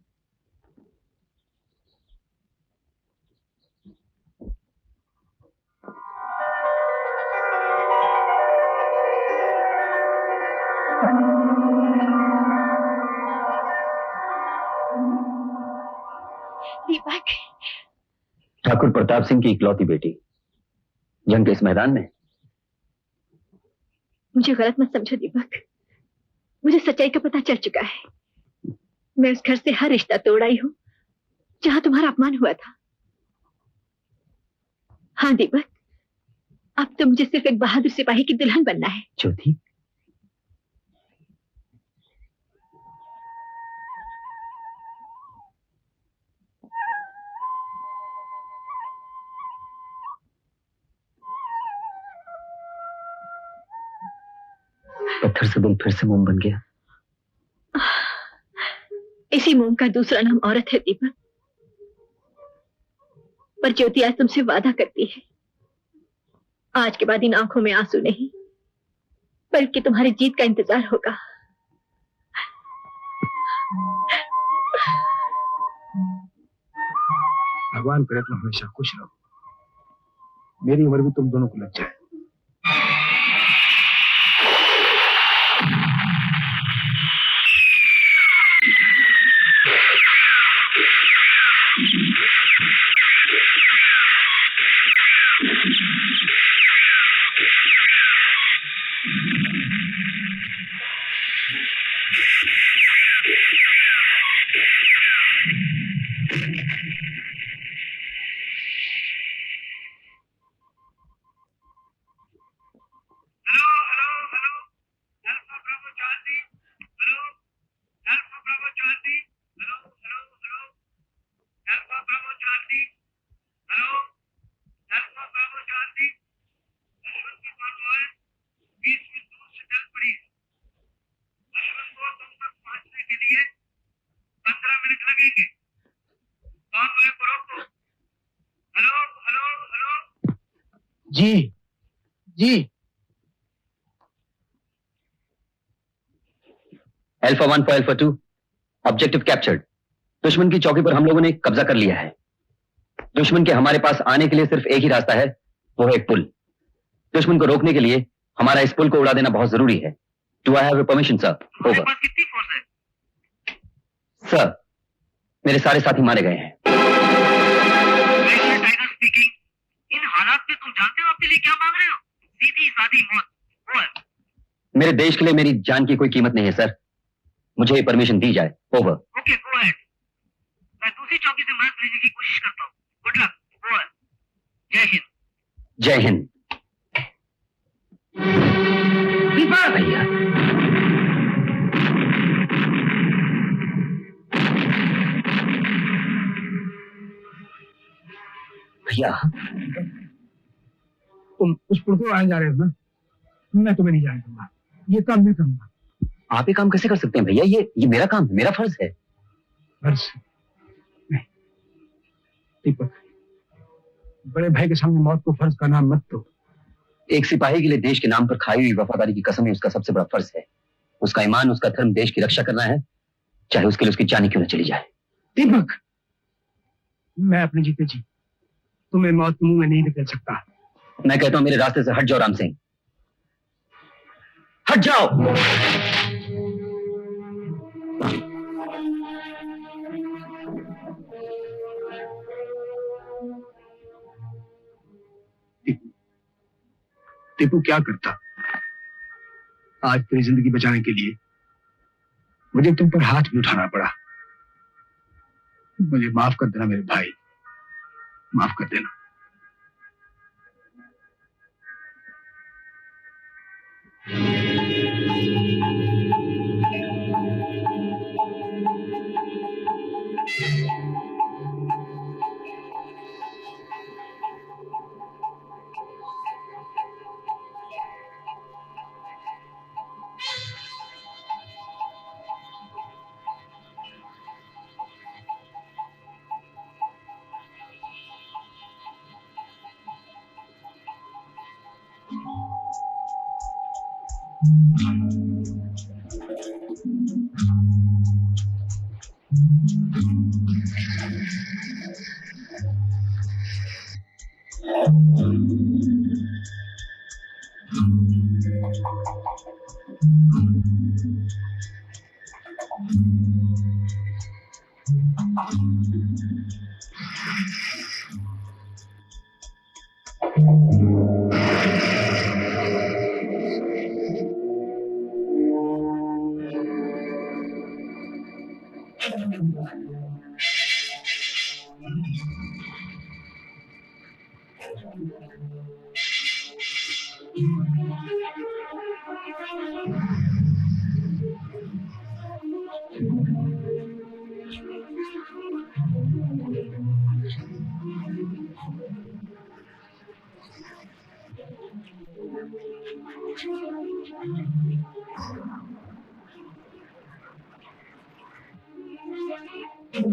दीपक, ठाकुर प्रताप सिंह की इकलौती बेटी जंग के इस मैदान में। मुझे गलत मत समझो दीपक, मुझे सच्चाई का पता चल चुका है। मैं उस घर से हर रिश्ता तोड़ आई हूँ जहां तुम्हारा अपमान हुआ था। हाँ दीपक, अब तो मुझे सिर्फ एक बहादुर सिपाही की दुल्हन बनना है। ज्योति, पत्थर से दिल फिर से मोम बन गया। इसी मोम का दूसरा नाम औरत है दीपक। पर ज्योति आज तुमसे वादा करती है, आज के बाद इन आंखों में आंसू नहीं, बल्कि तुम्हारी जीत का इंतजार होगा। भगवान करे तुम हमेशा खुश रहो, मेरी उम्र भी तुम दोनों को लग जाए। जी जी। Alpha 1 for alpha 2, objective captured. दुश्मन की चौकी पर हम लोगों ने कब्जा कर लिया है। दुश्मन के हमारे पास आने के लिए सिर्फ एक ही रास्ता है, वो है एक पुल। दुश्मन को रोकने के लिए हमारा इस पुल को उड़ा देना बहुत जरूरी है। Do I have your permission sir? Over. कितनी फोर्स है? सर, मेरे सारे साथी मारे गए हैं। Tiger speaking. इन हालात में तुम जानते हो अपने लिए क्या मांग रहे हो? सीधी सादी मौत। ओवर। मेरे देश के लिए मेरी जान की कोई कीमत नहीं है सर, मुझे परमिशन दी जाए। ओवर। Okay, go ahead. मैं दूसरी चौकी से मदद लेने की कोशिश करता हूँ। Good luck. ओवर। जय हिंद। जय हिंद। भैया, भैया तुम उस पुल को आने जा रहे हो ना, मैं तुम्हें नहीं जाने दूंगा। ये काम मैं करूंगा। आप ये काम कैसे कर सकते हैं भैया? ये मेरा काम है, मेरा फर्ज है। फर्ज नहीं दीपक, बड़े भाई के सामने मौत को फर्ज का नाम मत दो। एक सिपाही के लिए देश के नाम पर खाई हुई वफादारी की कसम ही उसका सबसे बड़ा फर्ज है। उसका ईमान, उसका धर्म देश की रक्षा करना है, चाहे उसके लिए उसकी जान क्यों न चली जाए। दीपक, मैं अपने जीते जी तुम्हें मौत के मुंह में नहीं निकल सकता। मैं कहता हूं मेरे रास्ते से हट जाओ राम सिंह, हट जाओ। टीपू क्या करता? आज तेरी जिंदगी बचाने के लिए मुझे तुम पर हाथ भी उठाना पड़ा। मुझे माफ कर देना मेरे भाई, माफ कर देना। ये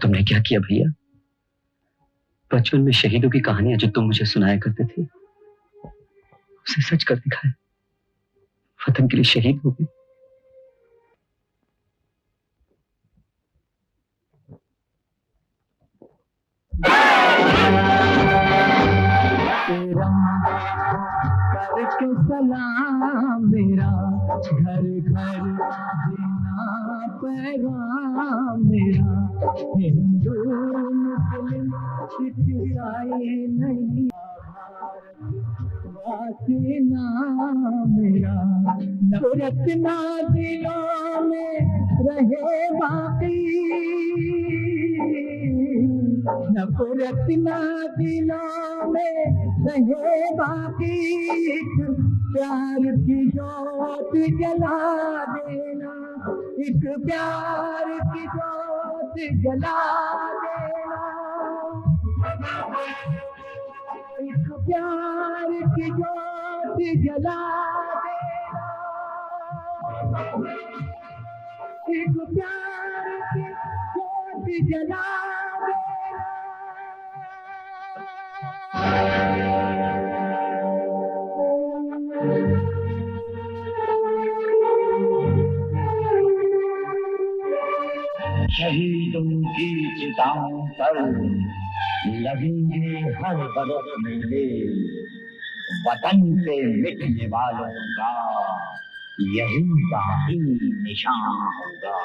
तुमने क्या किया भैया? बचपन में शहीदों की कहानियां जो तुम मुझे सुनाया करते थे उसे सच कर दिखाया। वतन के लिए शहीद हो गए। करके सलाम मेरा घर घर देना पैगाम मेरा। हिंदू मुस्लिम सिख ईसाई नहीं वासी नाम मेरा। नफरत ना दिलों में रहे बाकी, नफरत ना दिलों में रहे बाकी। प्यार की जोत जला देना, एक प्यार की जोत जला देना, एक प्यार की जोत जला देना, एक प्यार की जोत जला देना। शहीदों की चिताओं पर लगेंगे हर बरस मेले। वतन से मिटने वालों का यही बाकी निशान होगा।